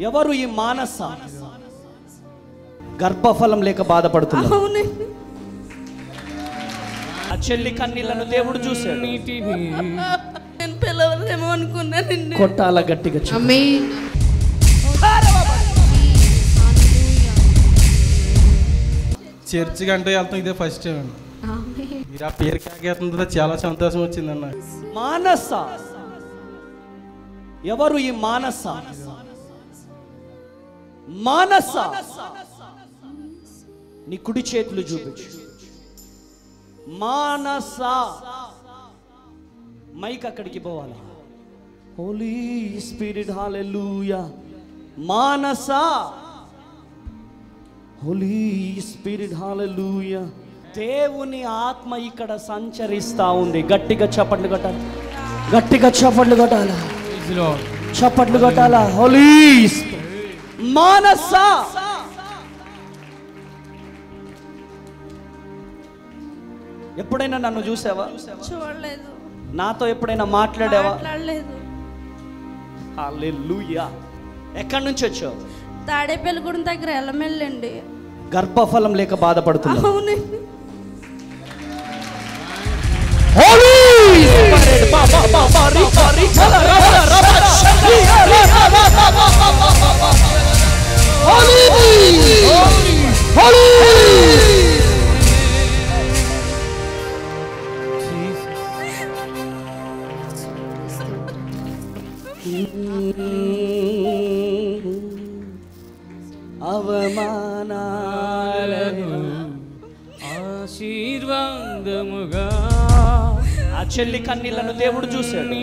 ఎవరు ఈ మానస? గర్భఫలం లేక బాధపడుతున్నారు. ఆ చెల్లి కన్నీళ్లను దేవుడు చూశాడు. నేను పిలవలేమో అనుకున్నానండి. కొట్టాల గట్టిగా. చర్చికి అంటే వెళ్తాం, ఇదే ఫస్ట్ టైం అండి. మీరు ఆ పేరు కాకేస్తుందో చాలా సంతోషం వచ్చిందన్న. మానస ఎవరు ఈ మానస? మానస నీ కుడి చేతులు చూపించు. మానస మైక్ అక్కడికి పోవాలి. Holy spirit hallelujah. Manasa holy spirit hallelujah. దేవుని ఆత్మ ఇక్కడ సంచరిస్తా ఉంది. గట్టిగా చప్పట్లు కొట్టాలి, గట్టిగా చప్పట్లు కొట్టాలా, చప్పట్లు కొట్టాలా. హోలీ మానస ఎప్పుడైనా నన్ను చూసావా? చూడలేదు. నాతో ఎప్పుడైనా మాట్లాడావా? మాట్లాడలేదు. హల్లెలూయా. ఎక్కడి నుంచి వచ్చావు? తాడేపల్లిగూడెం దగ్గర ఎల్లమెల్లండి. గర్భఫలం లేక బాధపడుతున్నా. అవునండి. అవమానాలను ఆశీర్వాదముగా ఆ చెల్లి కన్నీళ్లను దేవుడు చూశాడు.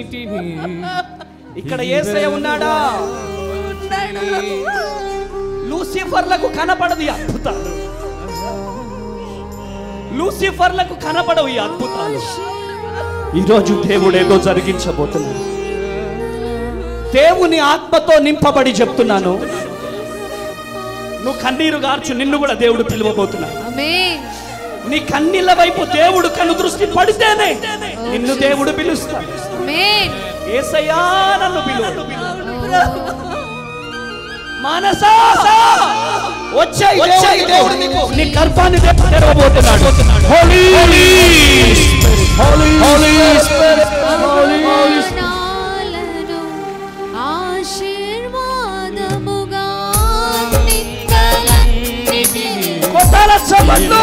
ఇక్కడ యేసయ్య ఉన్నాడా? లూసిఫర్లకు కనపడదు ఈ అద్భుతాలు. లూసిఫర్లకు కనపడవు ఈ అద్భుతాలు. ఈరోజు దేవుడు ఏదో జరిగించబోతున్నాడు. దేవుని ఆత్మతో నింపబడి చెప్తున్నాను, నువ్వు కన్నీరు గార్చు, నిన్ను కూడా దేవుడు పిలువబోతున్నాడు. నీ కన్నీళ్ళ వైపు దేవుడు కను దృష్టి పడితేనే నిన్ను దేవుడు పిలుస్తాడు. యేసయ్యా నన్ను పిలువు. మానస వచ్చాయి, దేవుడు నీ గర్భాన్ని తెరవబోతున్నాడు. హోలీ హోలీ హోలీ స్పిరిట్ హోలీ హోలీ ఆశీర్వాదముగా కొట్టాల చప్పట్లు.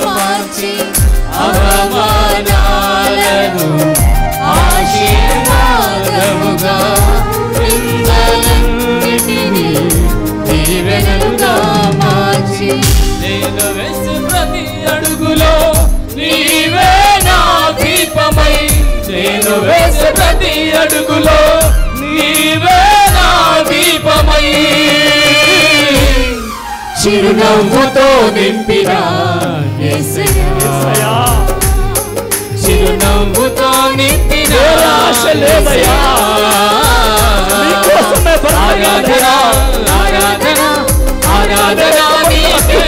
మార్చి అవమానాలను ఆశీర్వాదముగా నిందలన్నిటినీ దీవెనలుగా మార్చి నేను వేసే ప్రతి అడుగులో నీవే నా దీపమై, నేను వేసే ప్రతి అడుగులో నీవే నా దీపమై, చిరునవ్వుతో నింపిన యేసయ్యా, చిరునవ్వుతో నింపిన ఆశలేదయ్యా, నీకోసమే ఆరాధన ఆరాధన ఆరాధన నీకే,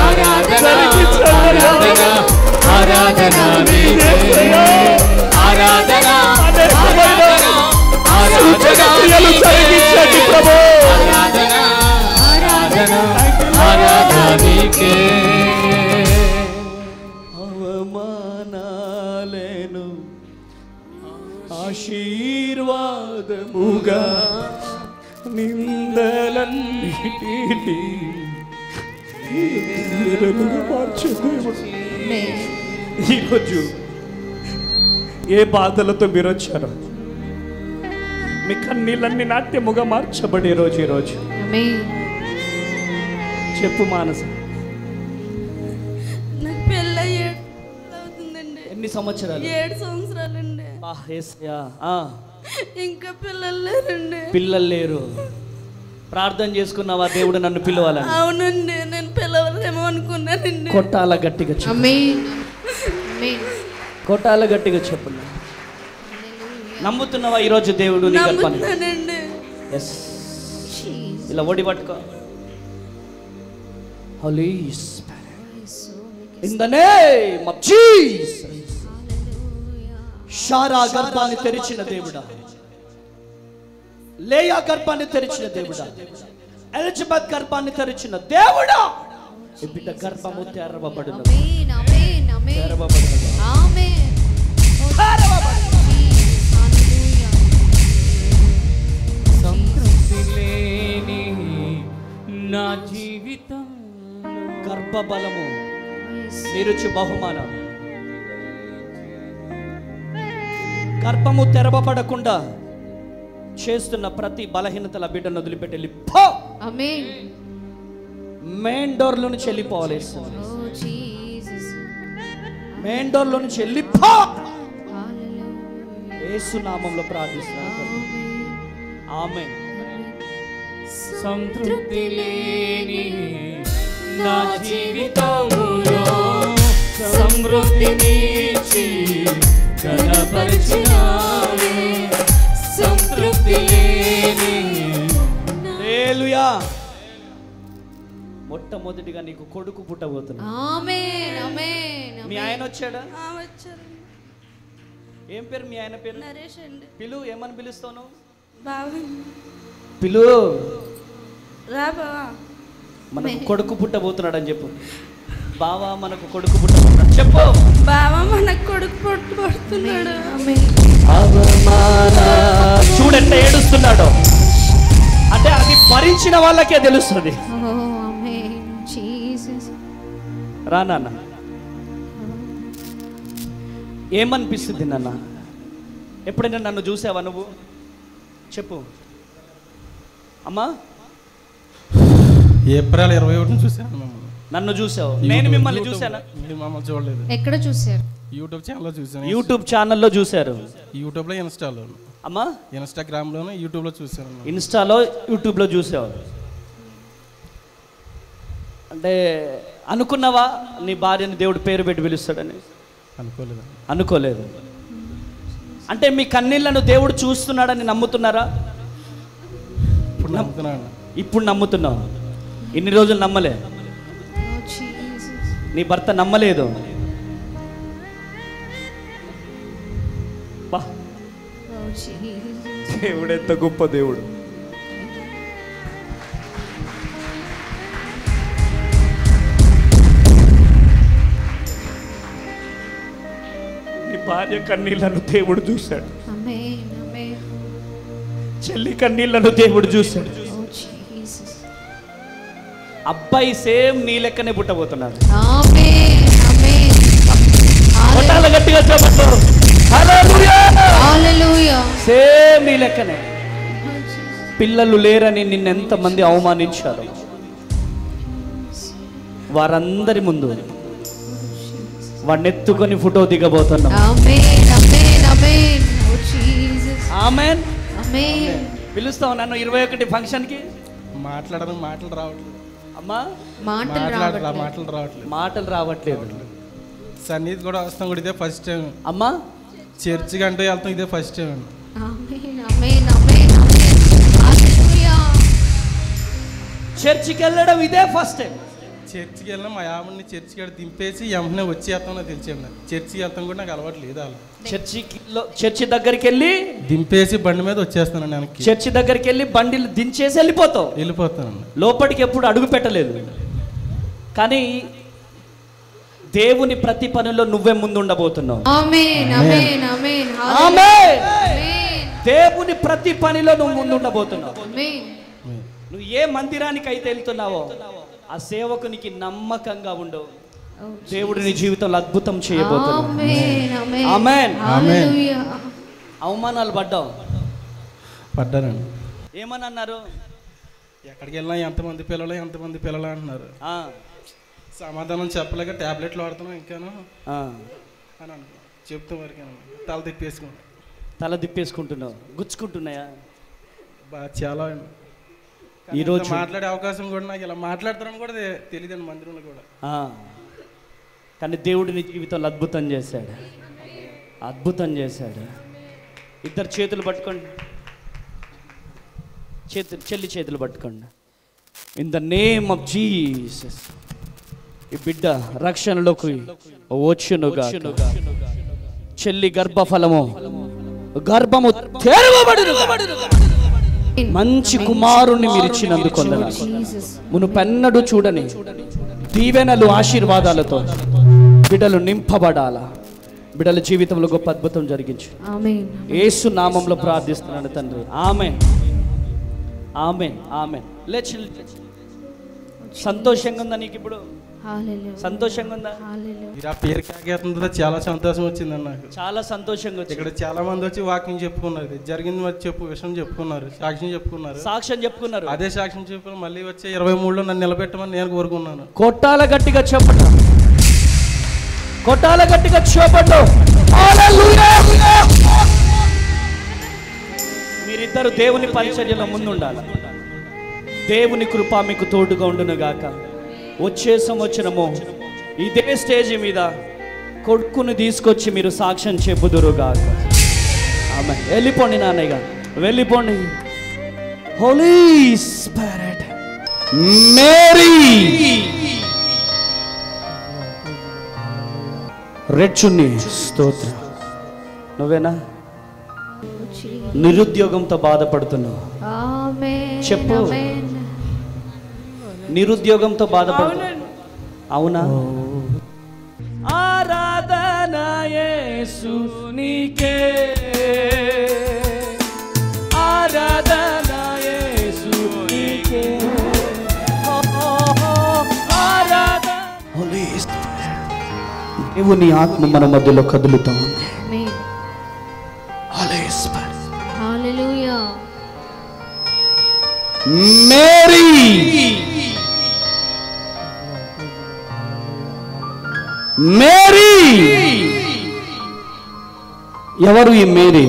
ఆరాధన ఆరాధన ఆరాధన నీకే, ఆరాధన ఆరాధన ఆరాధన జరిగించండి ప్రభు. ఆరాధన ఆరాధన ఆరాధన నీకే. అవమానాలను ఆశీర్వాదముగా నిందలన్నిటినీ దీవెనలుగా మార్చు దేవుడు. ఈరోజు ఏ బాధలతో మీరు వచ్చారో మీ కన్నీళ్ళన్ని నాట్యముగా మార్చబడే రోజు ఈరోజు. చెప్పు మానస. నాకు పెళ్ళి 7 అవుతుందండి. ఎన్ని సంవత్సరాలు? 7 సంవత్సరాలండి. ఇంకా పిల్లలు లేరండి. పిల్లలు లేరు. ప్రార్థన చేసుకున్నావా దేవుడు నన్ను పిలవాలని? అవునండి, నేను పిలవలేమో అనుకున్నానండి. కొట్టాల గట్టిగా చెప్పు. కొట్టాల గట్టిగా చెప్పు. నమ్ముతున్నావా ఈరోజు దేవుడు నీ గర్భాన్ని? నమ్ముతానండి. ఎస్. ఇలా ఒడి పట్టుకో. Holy Spirit, in the name of Jesus. Sarah గర్భాన్ని తెరిచిన దేవుడా, లేయా గర్భాన్ని తెరిచిన దేవుడా, ఎలిజబెత్ గర్భాన్ని తెరిచిన దేవుడా, ఈ బిడ్డ గర్భము తెరవబడును. ఆమేన్ ఆమేన్ ఆమేన్ తెరవబడును. ఆమేన్. హల్లెలూయా. సంతృప్తి లేని నా జీవితం గర్భబలము మీరుచి బహుమానం. గర్భము తెరవబడకుండా చేస్తున్న ప్రతి బలహీనతల బిడ్డను వదిలిపెట్టి వెళ్ళిపో. ఆమేన్. మెయిన్ డోర్ లో నుంచి వెళ్ళిపోవాలి. ఓ జీసస్. మెయిన్ డోర్ లో నుంచి వెళ్ళిపో. హల్లెలూయా. యేసు నామములో ప్రార్థిస్తున్నాను. ఆమేన్. సంతృప్తి లేని నా జీవితములో సమృద్ధినిచ్చి కనపరిచినావే. సంతృప్తి లేని హల్లెలూయా. మొట్టమొదటిగా నీకు కొడుకు పుట్టబోతున్నా. ఆమేన్ ఆమేన్. మీ ఆయన వచ్చాడా? వచ్చారండి. ఏం పేరు మీ ఆయన పేరు? నరేష్ అండి. పిలు, ఏమని పిలుస్తాను? బావా పిలు. రా బావా. మనకు కొడుకు పుట్టబోతున్నాడు అని చెప్పు. బావా మనకు కొడుకు పుట్టబోతున్నాడు చెప్పు. బావా మనకు కొడుకు పడుతున్నాడు. చూడంటే ఏడుస్తున్నాడు అంటే అది భరించిన వాళ్ళకే తెలుస్తుంది. ఓ ఆమేన్ జీసస్. రా నాన్న. ఏమనిపిస్తుంది నాన్న? ఎప్పుడైనా నన్ను చూసావా నువ్వు? చెప్పు అమ్మా. ఏప్రిల్ 21 చూశాను మిమ్మల్ని. నన్ను చూసావు, నేను మిమ్మల్ని చూసానా? మీరు మమ్మల్ని చూడలేదు. ఎక్కడ చూశారు? యూట్యూబ్ ఛానల్లో చూశాను. యూట్యూబ్ ఛానల్లో చూశారు. యూట్యూబ్లో, ఇన్స్టాలో. అమ్మా ఇన్స్టాగ్రామ్లోనే, యూట్యూబ్లో చూశాను. ఇన్స్టాలో, యూట్యూబ్లో చూసావు. అంటే అనుకున్నావా నీ భార్యని దేవుడు పేరు పెట్టి పిలుస్తాడని? అనుకోలేదు. అనుకోలేదు. అంటే మీ కన్నీళ్లను దేవుడు చూస్తున్నాడని నమ్ముతున్నారా? ఇప్పుడు నమ్ముతున్నాను. ఇప్పుడు నమ్ముతున్నావు. ఇన్ని రోజులు నమ్మలే. ఓ జీసస్. నీ భర్త నమ్మలేదు. బా, ఓ జీసస్. దేవుడు ఎంత గొప్ప దేవుడు. నీ భార్య కన్నీళ్లను దేవుడు చూశాడు. ఆమేన్ ఆమేన్. చెల్లి కన్నీళ్లను దేవుడు చూశాడు. ఓ జీసస్. అబ్బాయి సేమ్ నీ లెక్కనే పుట్టబోతున్నాడు. ఆమేన్ ఆమేన్. కొట్టాల గట్టిగా చెప్పండి. హల్లెలూయా. హల్లెలూయా. సేమ్ నీ లెక్కనే. పిల్లలు లేరని నిన్నెంత మంది అవమానించారు, వారందరి ముందు వాడిని ఎత్తుకొని ఫోటో దిగబోతున్నాం. ఆమేన్ ఆమేన్ ఆమేన్. ఓ జీసస్. ఆమేన్. ఆమేన్. పిలుస్తావు నన్ను 21 ఫంక్షన్కి? మాట్లాడడం మాటలు రావట్లేదు. అమ్మా మాటలు రావట్లేదు. మాటలు రావట్లేదు. సన్నిధి కూడా వస్తాం కూడా ఇదే ఫస్ట్ టైం. అమ్మా చర్చికి అంటూ వెళ్తాం ఇదే ఫస్ట్ టైం. ఆమేన్ ఆమేన్ ఆమేన్ ఆమేన్. హల్లెలూయా. చర్చికి వెళ్ళడం ఇదే ఫస్ట్ టైం. చర్చికి వెళ్ళినా మా ఆవిడని చర్చికి వెళ్ళి దింపేసి వెంటనే వచ్చేస్తాం నాకు తెలిసాను. చర్చికి వెళ్తాం కూడా నాకు అలవాటు లేదు. అలా చర్చి దగ్గరికి వెళ్ళి దింపేసి బండి మీద వచ్చేస్తానండి వెనక్కి. చర్చి దగ్గరికి వెళ్ళి బండిలు దించేసి వెళ్ళిపోతానండి. లోపలికి ఎప్పుడు అడుగు పెట్టలేదు. కానీ దేవుని ప్రతి పనిలో నువ్వే ముందు ఉండబోతున్నావు. ఆమేన్ ఆమేన్ ఆమేన్. ఆమేన్. ఆమేన్. దేవుని ప్రతి పనిలో నువ్వు ముందు ఉండబోతున్నావు. ఆమేన్. నువ్వు ఏ మందిరానికి అయితే వెళ్తున్నావో ఆ సేవకునికి నమ్మకంగా ఉండవు. దేవుడు నీ జీవితంలో అద్భుతం చేయబోతున్నాడు. ఆమేన్ ఆమేన్. ఆమేన్. హల్లెలూయా. అవమానాలు పడ్డానండి. ఏమని అన్నారు? ఎక్కడికి వెళ్ళినా ఎంతమంది పిల్లలు అంటున్నారు. సమాధానం చెప్పలేక టాబ్లెట్లు వాడుతున్నాం ఇంకాను అని అనుకున్నాను. చెప్తాం వరకేనా తల తిప్పేసుకుంటున్నావు. గుచ్చుకుంటున్నాయా? చాలా ఈరోజు మాట్లాడే అవకాశం కూడా నాకు ఇలా మాట్లాడతారని కూడా తెలియదండి మందిరంలో కూడా. కానీ దేవుడు నీ జీవితంలో అద్భుతం చేశాడు. ఇద్దరు చేతులు పట్టుకోండి. చెల్లి చేతులు పట్టుకోండి. In the name of Jesus ఈ బిడ్డ రక్షణలోకి వచ్చునుగా. చెల్లి గర్భఫలము గర్భము తెరవబడును. మంచి కుమారుణ్ణి మీరు ఇచ్చినందుకు వందనాలు. మునుపెన్నడూ చూడని దీవెనలు ఆశీర్వాదాలతో బిడ్డలు నింపబడాలా. బిడ్డల జీవితంలో గొప్ప అద్భుతం జరిగించు. యేసు నామంలో ప్రార్థిస్తున్నాను తండ్రి. ఆమేన్, ఆమేన్, ఆమేన్. సంతోషంగా ఉందా నీకు? ఇప్పుడు సంతోషంగా ఉందా? ఆ పేరు కాకేస్తుందో చాలా సంతోషం వచ్చిందండి నాకు. చాలా సంతోషంగా వచ్చింది. ఇక్కడ చాలా మంది వచ్చి వాకింగ్ చెప్పుకున్నారు, జరిగింది విషయం చెప్పుకున్నారు, సాక్ష్యం చెప్పుకున్నారు. అదే సాక్ష్యం చెప్పుకుని మళ్ళీ వచ్చే 23లో నన్ను నిలబెట్టమని నేను కోరుకున్నాను. కొట్టాల గట్టిగా చెప్పండి, కొట్టాల గట్టిగా చెప్పండి. మీరిద్దరు దేవుని పరిచర్యలో ముందుండాలి. దేవుని కృప మీకు తోడుగా ఉండును గాక. వచ్చే సంవత్సరము ఇదే స్టేజ్ మీద కొడుకుని తీసుకొచ్చి మీరు సాక్ష్యం చెప్పుదురు గాక. ఆమె వెళ్ళిపోండి నాన్నయ్య, వెళ్ళిపోండి. హోలీ స్పిరిట్, మేరీ రెచ్చుని స్తోత్రం. నువ్వేనా నిరుద్యోగంతో బాధపడుతున్నావు? చెప్పు. నిరుద్యోగంతో బాధపడుతున్నావు? అవునా? ఆరాధన యేసునికే, ఆరాధన యేసునికే, ఆరాధన. దేవుని ఆత్మ మన మధ్యలో కదులుతా ఉంది. హల్లెలూయా. మేరీ మేరీ ఎవరు ఈ మేరీ?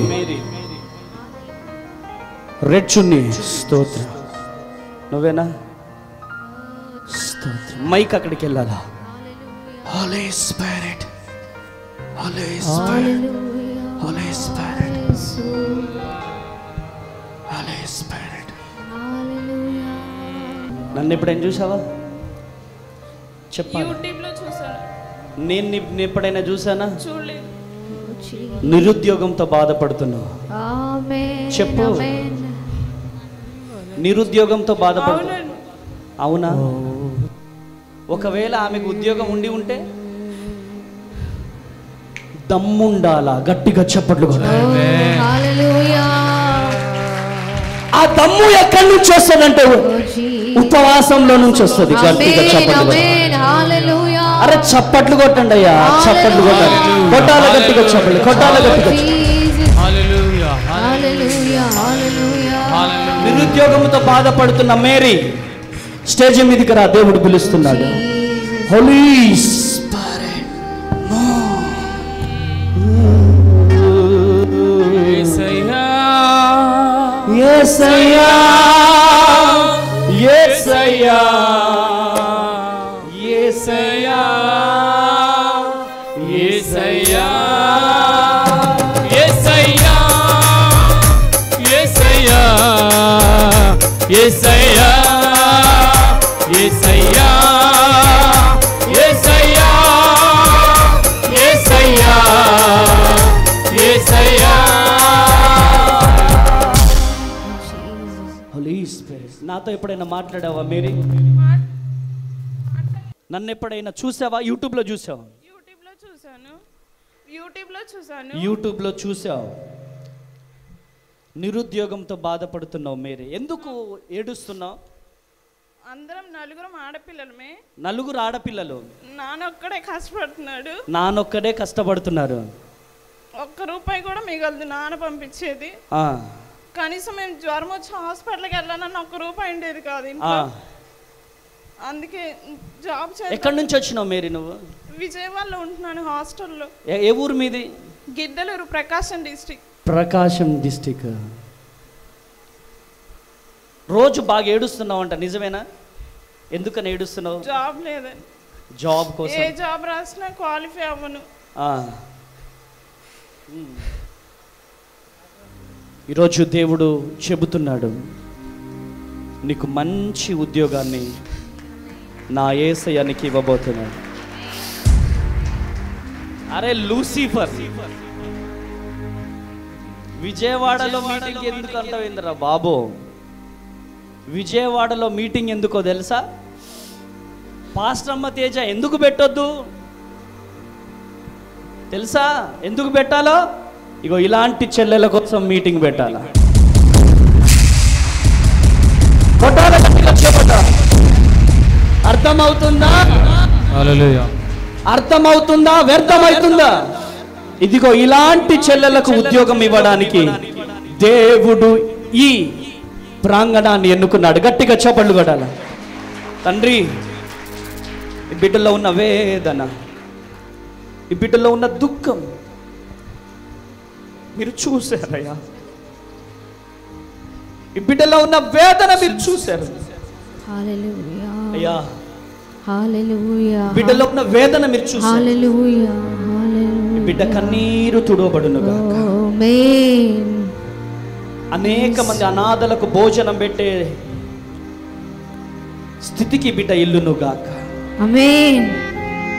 రెచ్చుని స్తోత్రం. నువ్వేనా? స్తోత్రం. మైక్ అక్కడికి వెళ్ళాలా? Holy spirit, holy spirit, holy spirit, holy spirit. నన్ను ఎప్పుడైనా చూసావా? చెప్పాలి. యూట్యూబ్లో చూసాను. నేను ఎప్పుడైనా చూసానా? చూడలేదు. నిరుద్యోగంతో బాధపడుతున్నావు? చెప్పు. నిరుద్యోగంతో బాధపడుతున్నావు? అవునా? ఒకవేళ ఆమెకు ఉద్యోగం ఉండి ఉంటే దమ్ముండాలా? గట్టిగా చప్పట్లు కొట్టాలి. ఆ దమ్ము ఎక్కడి నుంచి వస్తుందంటే ఉపవాసంలో నుంచి వస్తుంది. గట్టిగా చప్పట్లు. అరే చప్పట్లు కొట్టండి అయ్యా, చప్పట్లు కొట్టాలి. కొట్టాల గట్టిగా చప్పట్లు, కొట్టాల గట్టిగా. నిరుద్యోగంతో బాధపడుతున్న మేరీ స్టేజ్ మీదకి రా, దేవుడు పిలుస్తున్నాడు. హోలీ స్పిరిట్, యేసయ్యా, యేసయ్యా, యేసయ్యా, యేసయ్యా, యేసయ్యా, యేసయ్యా, యేసయ్యా, యేసయ్యా, యేసయ్యా, యేసయ్యా, యేసయ్యా, యేసయ్యా. హోలీ స్పిరిట్. నాతో ఎప్పుడైనా మాట్లాడావా మేరీ? నన్ను ఎప్పుడైనా చూసావా? యూట్యూబ్లో చూసావా? యూట్యూబ్లో చూసాను. యూట్యూబ్లో చూసాను. యూట్యూబ్లో చూసావు. నిరుద్యోగంతో బాధపడుతున్నావు మేరీ. ఎందుకు ఏడుస్తున్నావు? అందరం నలుగురం ఆడపిల్లలమే. నలుగురు ఆడపిల్లలు. నానొక్కడే కష్టపడుతున్నాడు. నానొక్కడే కష్టపడుతున్నారు. ఒక్క రూపాయి కూడా మిగలదు నాన్న పంపించేది. కనీసం మేము జ్వరం వచ్చి హాస్పిటల్కి వెళ్ళాలన్న ఒక్క రూపాయి ఉండేది కాదు ఇంట్లో. అందుకే జాబ్ చేయాలి. ఎక్కడి నుంచి వచ్చినావు మేరీ నువ్వు? విజయవాడలో ఉంటున్నాను హాస్టల్లో. ఏ ఊరు మీది? గిద్దలూరు, ప్రకాశం డిస్ట్రిక్ట్. ప్రకాశం డిస్ట్రిక్ట్. రోజు బాగా ఏడుస్తున్నావు అంట, నిజమేనా? ఎందుకని ఏడుస్తున్నావు? జాబ్ లేదని. జాబ్ కోసం ఏ జాబ్ రాసినా క్వాలిఫై అవ్వను. ఈరోజు దేవుడు చెబుతున్నాడు, నీకు మంచి ఉద్యోగాన్ని నా యేసయ్యానికి ఇవ్వబోతున్నాడు. అరే లూసిఫర్, విజయవాడలో మీటింగ్ ఎందుకు అంటావేంద్రా బాబో? విజయవాడలో మీటింగ్ ఎందుకో తెలుసా? పాస్టర్ అమ్మ తేజ ఎందుకు పెట్టొద్దు తెలుసా? ఎందుకు పెట్టాలో? ఇగో ఇలాంటి చెల్లెల కోసం మీటింగ్ పెట్టాలా? కొట్టాల గట్టిగా చెప్పట. అర్థమవుతుందా? అర్థమవుతుందా? వ్యర్థమవుతుందా? ఇదిగో ఇలాంటి చెల్లెలకు ఉద్యోగం ఇవ్వడానికి దేవుడు ఈ ప్రాంగణాన్ని ఎన్నుకున్నాడు. గట్టిగా చప్పట్లు కొట్టాల. తండ్రి, ఈ బిడ్డలో ఉన్న వేదన, ఈ బిడ్డలో ఉన్న దుఃఖం మీరు చూశారయ్యా. ఈ బిడ్డలో ఉన్న వేదన మీరు చూశారు అయ్యా. బిడ్డలో ఉన్న వేదన మీరు చూశారు. బిడ్డ కన్నీరు తుడవబడునుగా. అనేక మంది అనాథలకు భోజనం పెట్టే స్థితికి బిడ్డ ఇల్లునుగాక.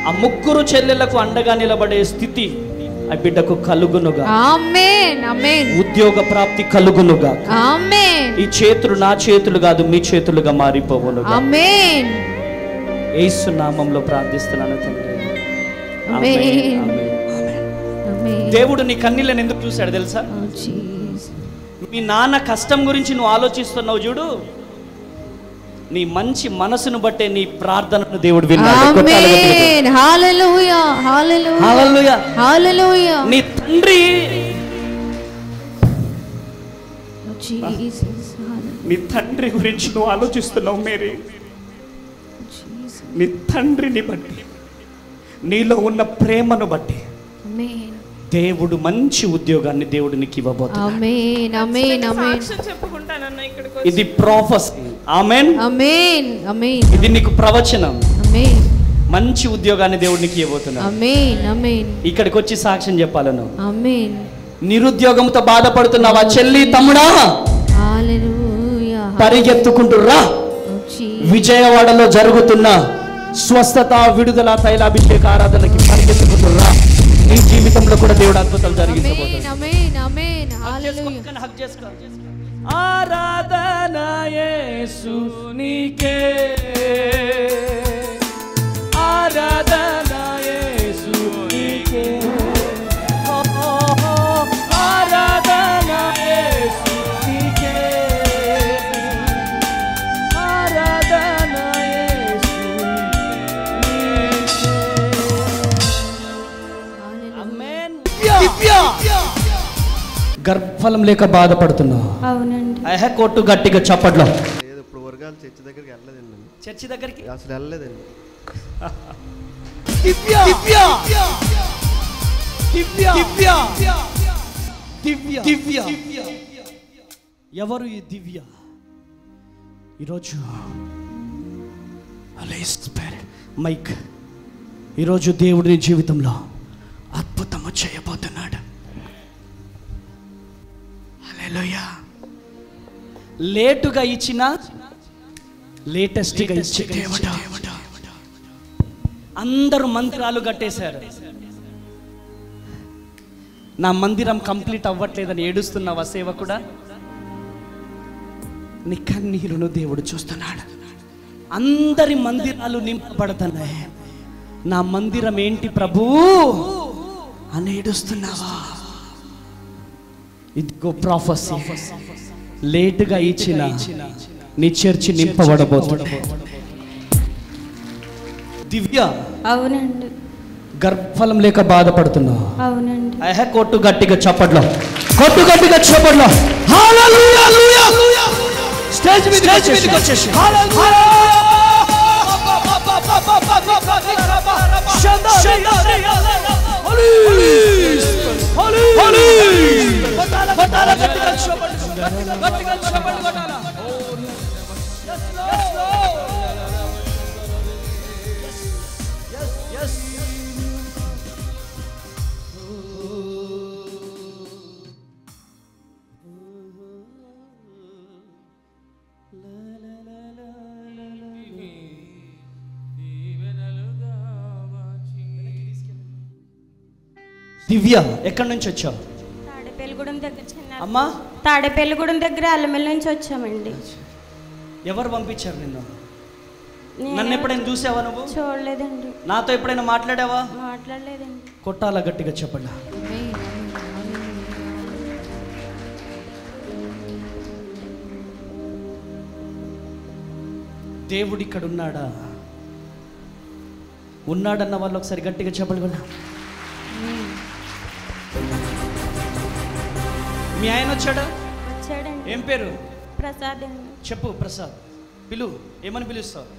ఆ ముగ్గురు చెల్లెలకు అండగా నిలబడే స్థితి ఆ బిడ్డకు కలుగునుగా. ఉద్యోగ ప్రాప్తి కలుగునుగా. ఈ చేతులు నా చేతులు కాదు, మీ చేతులుగా మారిపోవునుగా. యేసు నామంలో ప్రార్థిస్తున్నాను తండ్రి. దేవుడు నీ కన్నీళ్ళని ఎందుకు చూశాడు తెలుసా? మీ నాన్న కష్టం గురించి నువ్వు ఆలోచిస్తున్నావు చూడు, నీ మంచి మనసును బట్టే నీ ప్రార్థనను దేవుడు విన్నాడు. నీ తండ్రి నీ తండ్రి గురించి నువ్వు ఆలోచిస్తున్నావు మేరీ. నీ తండ్రిని బట్టి, నీలో ఉన్న ప్రేమను బట్టి దేవుడు మంచి ఉద్యోగాన్ని దేవుడు నీకు ఇవ్వబోతున్నాడు. ఇది ప్రాఫెసీ. ఆమేన్. ఇది నీకు ప్రవచనం. మంచి ఉద్యోగాన్ని దేవుడు నీకు ఇవ్వబోతున్నాడు. ఇక్కడికి వచ్చి సాక్ష్యం చెప్పాలను. నిరుద్యోగంతో బాధపడుతున్నావా చెల్లి, తమ్ముడా? పరిగెత్తుకుంటూ రా. విజయవాడలో జరుగుతున్న స్వస్థత, విడుదల, తైలాభిషేక ఆరాధనకి పరిగెత్తుకుంటూ రా. నీ జీవితంలో కూడా దేవుడు అద్భుతాలు జరిగించబోతున్నాడు. ఆరాధన యేసు నీకే, ఆరాధన యేసు నీకే, ఆరాధన యేసు నీకే, ఆరాధన యేసు నీకే. ఆమేన్. గర్భఫలం లేక బాధపడుతున్నావు. అవునండి. కొట్టు గట్టిగా చప్పట్లో. ఇప్పుడు వర్గాలు చర్చి దగ్గరికి వెళ్ళలేదండి. చర్చి దగ్గరికి అసలు వెళ్ళలేదండి. ఎవరు ఈ దివ్య? ఈరోజు మైక్, ఈరోజు దేవుడి జీవితంలో అద్భుతము చేయబోతున్నాడు. హల్లెలూయా. లేటుగా ఇచ్చిన లేటెస్ట్గా ఇచ్చే దేవుడు. అందరూ మందిరాలు కట్టేశారు. నా మందిరం కంప్లీట్ అవ్వట్లేదని ఏడుస్తున్నావా సేవకుడా? నీ కన్నీరును దేవుడు చూస్తున్నాడు. అందరి మందిరాలు నింపబడుతున్నాయి. నా మందిరం ఏంటి ప్రభు అని ఏడుస్తున్నావా? ఇదిగో ప్రాఫెసీ. లేటుగా ఇచ్చిన నీ చర్చి నింపబడబోతుంది. దివ్య, అవునండి. గర్భఫలం లేక బాధపడుతున్నావు. అవునండి. కొట్టు గట్టిగా చప్పట్లో, కొట్టు గట్టిగా చప్పట్లో. హల్లెలూయా. స్టేజ్ మీద వచ్చేసి దివ్య, ఎక్కడి నుంచి వచ్చావు? తాడేపల్లిగూడెం దగ్గర. అమ్మా, తాడేపల్లిగూడెం దగ్గర అల్లమెల్లి నుంచి వచ్చామండి. ఎవరు పంపించారు నిన్ను? నన్ను ఎప్పుడైనా చూసావా నువ్వు? చూడలేదండి. నాతో ఎప్పుడైనా మాట్లాడావా? మాట్లాడలేదండి. కొట్టాలా గట్టిగా చెప్పండి. దేవుడు ఇక్కడ ఉన్నాడా? ఉన్నాడన్న వాళ్ళు ఒకసారి గట్టిగా చెప్పండి. మీ ఆయన వచ్చాడా? వచ్చాడండి. ఏం పేరు? ప్రసాద్ అండి. చెప్పు ప్రసాద్. పిలు. ఏమని పిలుస్తావు?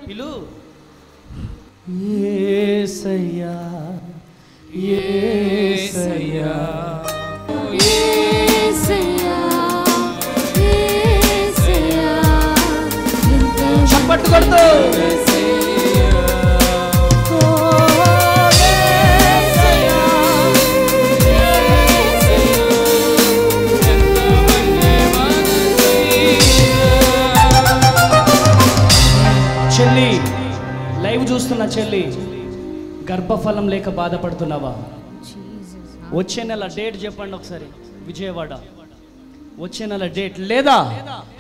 పిలు. యేసయ్యా యేసయ్యా చప్పట్లు కొడుతూ చెల్లి, లైవ్ చూస్తున్నా చెల్లి, గర్భఫలం లేక బాధపడుతున్నావా? వచ్చే నెల డేట్ చెప్పండి ఒకసారి. విజయవాడ వచ్చే నెల డేట్ లేదా?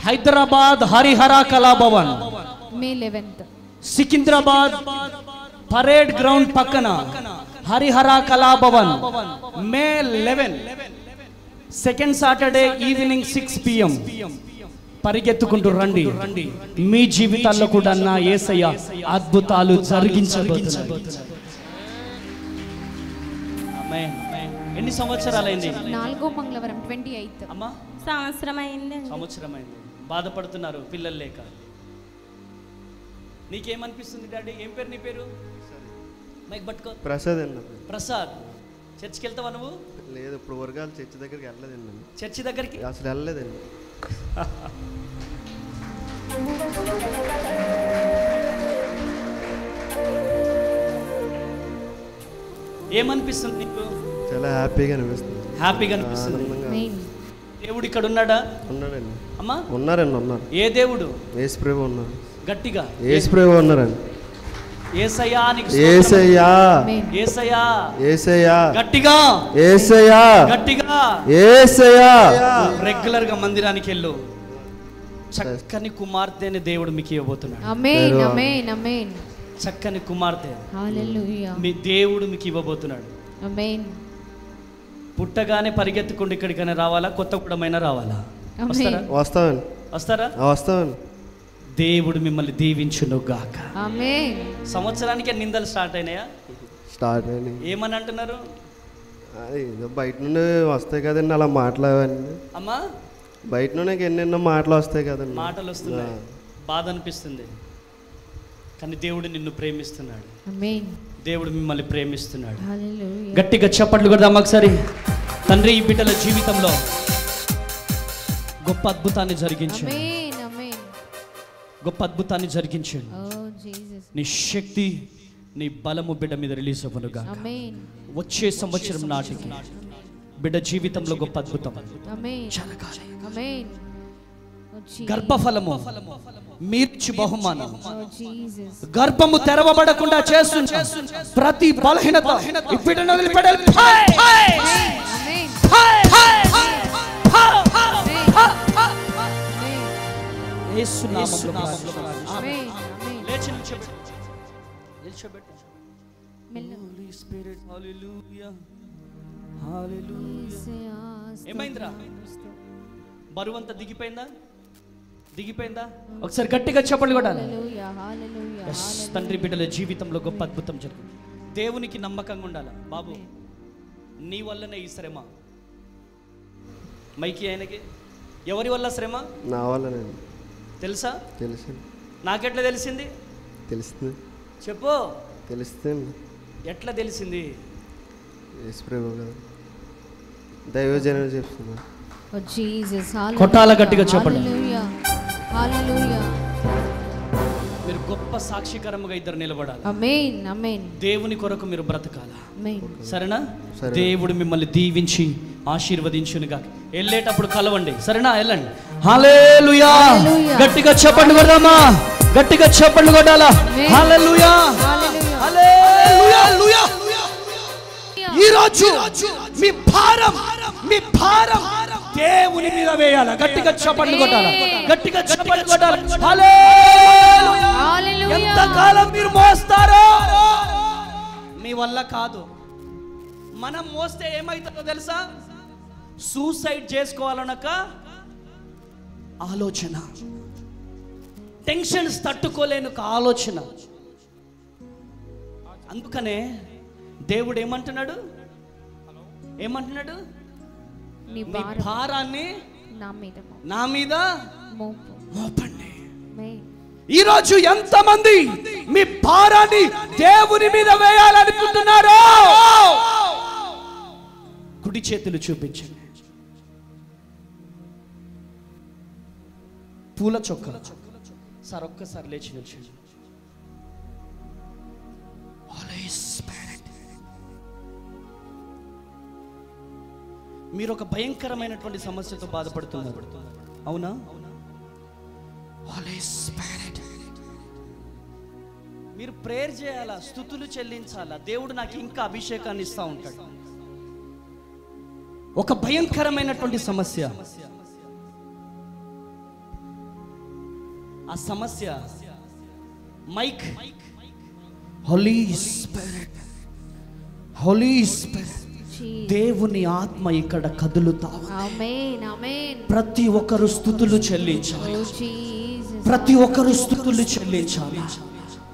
హైదరాబాద్ హరిహర కళాభవన్ మే 11th, సికింద్రాబాద్ పరేడ్ గ్రౌండ్ పక్కన హరిహర కళాభవన్ మే 11 సెకండ్ సాటర్డే ఈవినింగ్ 6 PM. పరిగెత్తుకుంటూ రండి. మీ జీవితాల్లో కూడా నా యేసయ్య అద్భుతాలు జరిగించబోతున్నాడు. ఎన్ని సంవత్సరాలైంది? 4వ మంగళవారం 28th. అమ్మా సంవత్సరం అయింది. బాధపడుతున్నారు పిల్లలు లేక. నీకేమనిపిస్తుంది డాడీ? ఏం పేరు నీ పేరు? మైక్ పట్టుకో. ప్రసాద్ అండి. ప్రసాద్, చర్చికి వెళ్తావా నువ్వు? లేదు, ఇప్పుడు వర్గాలు చర్చి దగ్గరికి వెళ్ళలేదండి. చర్చి దగ్గరికి అసలు వెళ్ళలేదండి. ఏమనిపిస్తుంది నీకు? చాలా హ్యాపీగా అనిపిస్తుంది. హ్యాపీగా అనిపిస్తుంది. దేవుడు ఇక్కడ ఉన్నాడా? ఉన్నాడండి. అమ్మా ఉన్నారండి. ఉన్నారు. ఏ దేవుడు? యేసుప్రభు ఉన్నారు. గట్టిగా యేసుప్రభు ఉన్నారండి. యేసయ్యా నీకు యేసయ్యా యేసయ్యా యేసయ్యా గట్టిగా యేసయ్యా గట్టిగా యేసయ్యా. రెగ్యులర్ గా మందిరానికి వెళ్ళు. చక్కని కుమార్తెని దేవుడు మీకు ఇవ్వబోతున్నాడు. ఆమేన్ ఆమేన్ ఆమేన్. చక్కని కుమార్తె హల్లెలూయా మీ దేవుడు మీకు ఇవ్వబోతున్నాడు. ఆమేన్. పుట్టగానే పరిగెత్తుకుంటూ ఇక్కడికైనా రావాలా? కొత్తగూడమైనా రావాలా? వస్తారా? వస్తామండి. వస్తారా? వస్తామండి. దేవుడు మిమ్మల్ని దీవించును గాక. ఆమేన్. సంవత్సరానికి నిందలు స్టార్ట్ అయినాయా? స్టార్ట్ అయినాయి. ఏమని అంటున్నారు? బయట నుండి వస్తాయి కదండి అలా మాట్లాడండి. అమ్మా బయట నుండి ఎన్నెన్నో మాటలు వస్తాయి కదండి. మాటలు వస్తున్నాయి, బాధ అనిపిస్తుంది. కానీ దేవుడు నిన్ను ప్రేమిస్తున్నాడు. ఆమేన్. దేవుడు మిమ్మల్ని ప్రేమిస్తున్నాడు. హల్లెలూయా. గట్టిగా చప్పట్లు కొడదాం ఒకసారి. తండ్రి, ఈ బిడ్డల జీవితంలో గొప్ప అద్భుతాన్ని జరిగించండి. ఆమేన్ ఆమేన్. గొప్ప అద్భుతాన్ని జరిగించండి. ఓ జీసస్. నీ శక్తి, నీ బలము బిడ్డ మీద రిలీజ్ అవ్వనుగా. ఆమేన్. వచ్చే సంవత్సరం నాటికి బిడ్డ జీవితంలో గొప్ప అద్భుతం ఆమేన్ జరగాలి. ఆమేన్. గర్భఫలము మీర్చి బహుమానం. ఓ జీసస్. గర్భము తెరవబడకుండా చేస్తున్న ప్రతి బలహీనత ఈ బిడ్డను వదిలిపెట్టాలి. ఆమేన్. యేసు నామములో ప్రార్థన. ఆమేన్ ఆమేన్. లేచి నిల్చోబెట్టు. నిల్చోబెట్టు. మెల్ల. హోలీ స్పిరిట్. హల్లెలూయా హల్లెలూయా. ఏమైందిరా? బరువంతా దిగిపోయిందా? దిగిపోయిందా? ఒకసారి గట్టిగా చెప్పండి కొట్టాలి. హల్లెలూయా హల్లెలూయా. తండ్రి, బిడ్డల జీవితంలో గొప్ప అద్భుతం జరుగుతుంది. దేవునికి నమ్మకంగా ఉండాలి. బాబు, నీ వల్లనే ఈ శ్రమ. మైకి ఆయనకి ఎవరి వల్ల శ్రమ? నా వల్లనండి. తెలుసా? తెలుసు. నాకెట్లా తెలిసింది? తెలుస్తుంది. చెప్పు. తెలుస్తుంది. ఎట్లా తెలిసింది? యేసుప్రభు గారు దైవజనులు చెప్తున్నారు. ఓ జీసస్. కొట్టాల గట్టిగా చెప్పండి. హల్లెలూయా హల్లెలూయా. మీరు గొప్ప సాక్షికరముగా ఇద్దరు నిలబడాలి. ఆమేన్ ఆమేన్. దేవుని కొరకు మీరు బ్రతకాల. ఆమేన్. సరేనా? సరే. దేవుడు మిమ్మల్ని దీవించి ఆశీర్వదించునుగా. వెళ్ళేటప్పుడు కలవండి. సరేనా? వెళ్ళండి. హల్లెలూయా. గట్టిగా చెప్పండి కొడదామా? గట్టిగా చెప్పండి కొట్టాలా? హల్లెలూయా హల్లెలూయా. ఈ రోజు మీ భారం దేవుని మీద వేయాలి. గట్టిగా చప్పట్లు కొట్టాలి, గట్టిగా చప్పట్లు కొట్టాలి. హల్లెలూయా. ఎంతకాలం మీరు మోస్తారో మీ వల్ల కాదు. మనం మోస్తే ఏమైతుందో తెలుసా? సూసైడ్ చేసుకోవాలనక ఆలోచన, టెన్షన్స్ తట్టుకోలేను ఆలోచన. అందుకనే దేవుడు ఏమంటున్నాడు? మీ భారాన్ని నా మీద మోపండి. ఈరోజు ఎంతమంది మీ భారాన్ని దేవుని మీద వేయాలనుకుంటున్నారో కుడి చేతులు చూపించండి. పూల చొక్కలు సార్ ఒక్కసారి లేచి నిల్చోండి. మీరు ఒక భయంకరమైనటువంటి సమస్యతో బాధపడుతున్నారు, అవునా? మీరు ప్రేయర్ చేయాలా, స్తుతులు చెల్లించాలా. దేవుడు నాకు ఇంకా అభిషేకాన్ని ఇస్తా ఉంటాడు. ఒక భయంకరమైనటువంటి సమస్య, ఆ సమస్య mic. Holy spirit, holy spirit, దేవుని ఆత్మ ఇక్కడ కదులుతా. ప్రతి ఒక్కరు స్తుతులు చెల్లించాలి, ప్రతి ఒక్కరు స్తుతులు చెల్లించాలి,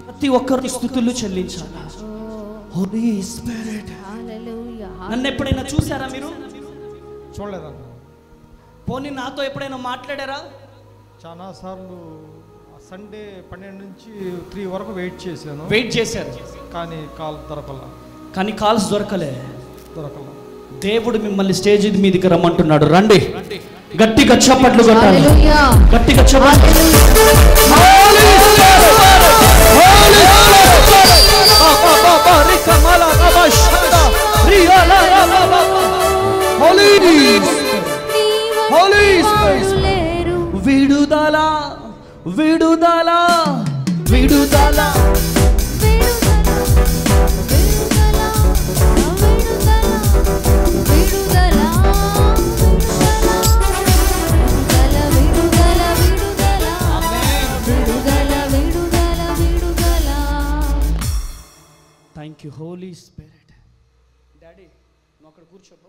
ప్రతి ఒక్కరు స్తుతులు చెల్లించాలి. హోలీ స్పిరిట్. నన్ను ఎప్పుడైనా చూసారా మీరు? చూడలేదన్న. పోనీ నాతో ఎప్పుడైనా మాట్లాడారా? చాలా సార్లు సండే 12 నుంచి 3 వరకు వెయిట్ చేశాను. వెయిట్ చేశారు కానీ కాల్ దొరకలా. కానీ కాల్స్ దొరకలే. దేవుడు మిమ్మల్ని స్టేజ్ మీదకి రమ్మంటున్నాడు. రండి, గట్టిగా చప్పట్లు కొట్టాలి, గట్టిగా చప్పట్లు. విడుదల, విడుదల, విడుదల. Thank you holy spirit. Daddy నువ్వు అక్కడ కూర్చోపో,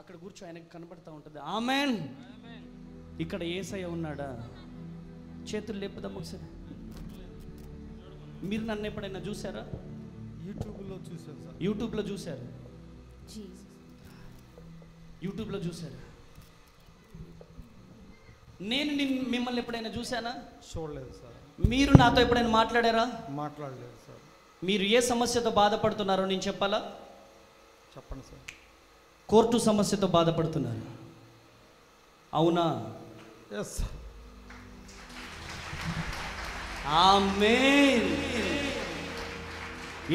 అక్కడ కూర్చో, ఆయనకి కనబడతా ఉంటుంది. ఆమెన్. ఇక్కడ యేసయ్య ఉన్నాడా? చేతులు లేపుదాం ఒకసారి. మీరు నన్ను ఎప్పుడైనా చూసారా? యూట్యూబ్లో చూసాను సార్. యూట్యూబ్లో చూశారు, యూట్యూబ్లో చూశారు. నేను మిమ్మల్ని ఎప్పుడైనా చూశానా? చూడలేదు సార్. మీరు నాతో ఎప్పుడైనా మాట్లాడారా? మాట్లాడలేదు సార్. మీరు ఏ సమస్యతో బాధపడుతున్నారో నేను చెప్పాలా? చెప్పండి సార్. కోర్టు సమస్యతో బాధపడుతున్నారు, అవునా? ఎస్. ఆమేన్.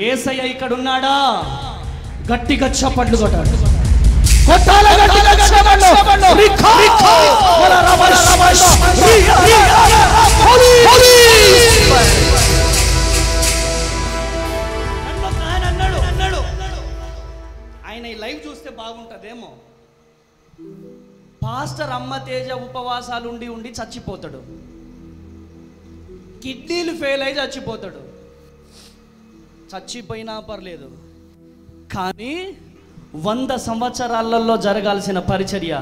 యేసయ్య ఇక్కడ ఉన్నాడా? గట్టిగా చప్పట్లు కొట్టాడు. కొట్టాల గట్టిగా చప్పట్లు. ఆయన ఈ లైవ్ చూస్తే బాగుంటుందేమో. పాస్టర్ అమ్మ తేజ ఉపవాసాలు ఉండి ఉండి చచ్చిపోతాడు, కిడ్నీలు ఫెయిల్ అయి చచ్చిపోతాడు. చచ్చిపోయినా పర్లేదు, కానీ 100 సంవత్సరాలలో జరగాల్సిన పరిచర్య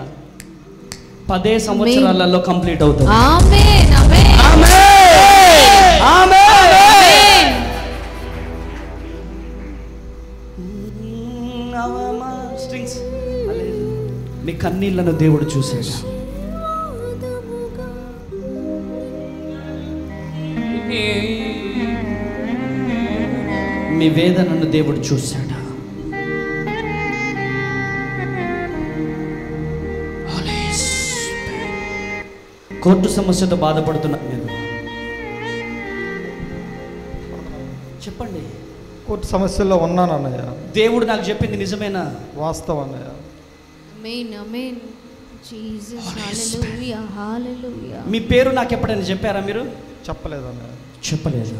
10 సంవత్సరాలలో కంప్లీట్ అవుతుంది. ఆమేన్, ఆమేన్, ఆమేన్, ఆమేన్. స్ట్రింగ్స్. మీ కన్నీళ్లను దేవుడు చూశాడు, మీ వేదనను దేవుడు చూశాడు. కోర్టు సమస్యతో బాధపడుతున్నారు మీరు, చెప్పండి. కోర్టు సమస్యలో ఉన్నాను అన్నయ్య. దేవుడు నాకు చెప్పింది నిజమేనా? వాస్తవం అన్నయ్య. ఆమేన్, ఆమేన్. జీసస్, హల్లెలూయా, హల్లెలూయా. మీ పేరు నాకు ఎప్పుడైనా చెప్పారా మీరు? చెప్పలేదు అన్నయ్య. చెప్పలేదు.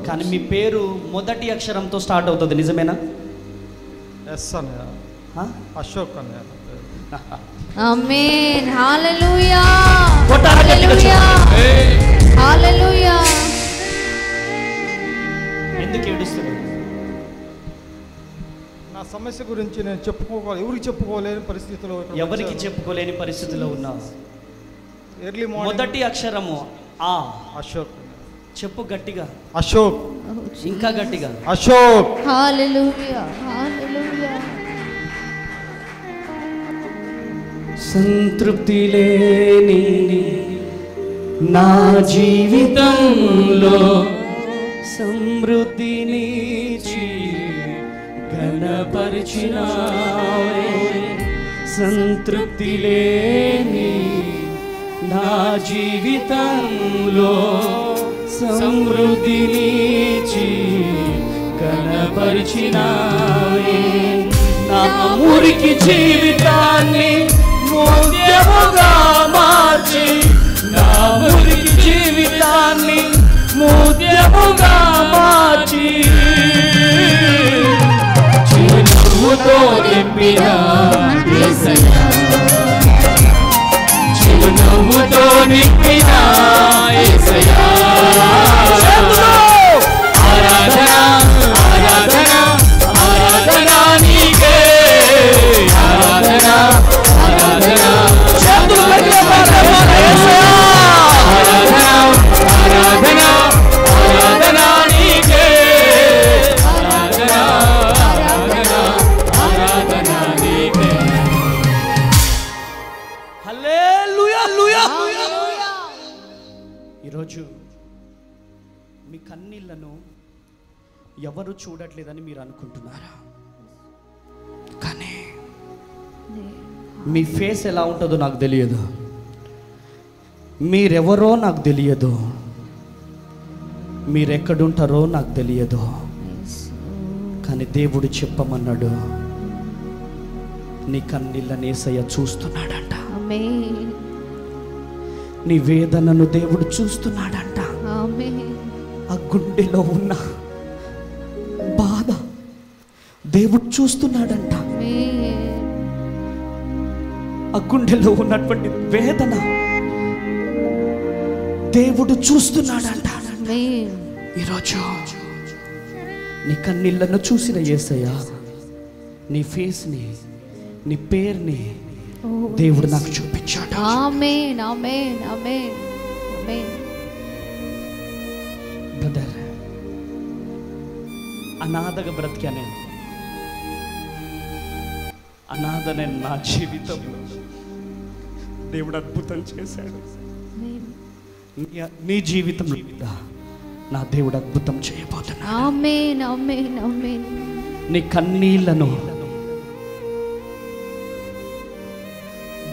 కానీ మీ పేరు మొదటి అక్షరంతో స్టార్ట్ అవుతుంది, నిజమేనా? ఎస్ అన్నయ్య. అశోక్ అన్నయ్య. ఆమేన్. హల్లెలూయా. హల్లెలూయా. హల్లెలూయా. ఎందుకు ఏడుస్తున్నావు? నా సమస్య గురించి నేను ఎవరికి చెప్పుకోలేని పరిస్థితిలో, ఎవరికి చెప్పుకోలేని పరిస్థితిలో ఉన్నావు. ఎర్లీ మార్నింగ్ మొదటి అక్షరము ఆ. అశోక్. చెప్పు గట్టిగా. అశోక్. ఇంకా గట్టిగా. అశోక్. హల్లెలూయా. హల్లెలూయా. సంతృప్తి లేని నా జీవితంలో సమృద్ధినిచ్చి ఘనపరిచినావే. సంతృప్తి లేని నా జీవితంలో సమృద్ధినిచ్చి ఘనపరిచినావే. నా మురికి జీవితాన్ని మూల్యముగా మార్చి, నా మురికి జీవితాన్ని మూల్యముగా మార్చి, చిరునవ్వుతో నింపిన యేసయ్యా, చిరునవ్వుతో నింపిన యేసయ్యా. ఆరాధన ఆరాధన ఆరాధన నీకే, ఆరాధన ఆరాధన ఆరాధన ఆరాధన నీకే, ఆరాధన ఆరాధన ఆరాధన నీకే. హల్లెలూయా. ఈరోజు మీ కన్నీళ్లను ఎవరు చూడట్లేదని మీరు అనుకుంటున్నారా? కానీ మీ ఫేస్ ఎలా ఉంటుందో నాకు తెలియదు, మీరెవరో నాకు తెలియదు, మీరెక్కడుంటారో నాకు తెలియదు. కానీ దేవుడు చెప్పమన్నాడు, నీ కన్నీళ్ళని యేసయ్య చూస్తున్నాడంట. నీ వేదనను దేవుడు చూస్తున్నాడంట. ఆ గుండెలో ఉన్న బాధ దేవుడు చూస్తున్నాడంట. ఆ గుండెలో ఉన్నటువంటి వేదన దేవుడు చూస్తున్నాడంట. ఈరోజు నీ కన్నీళ్లను చూసిన యేసయ్య నీ ఫేస్ని, నీ పేరుని దేవుడు నాకు చూపించాడు. ఆమేన్. ఆమేన్. ఆమేన్. ఆమేన్. బ్రదర్, అనాథగా బ్రతికాను, అనాథనే నా జీవితంలో దేవుడు అద్భుతం చేశాడు. నీ జీవితంలో నా దేవుడు అద్భుతం చేయబోతున్నాడు. ఆమేన్. ఆమేన్. ఆమేన్. నీ కన్నీళ్లను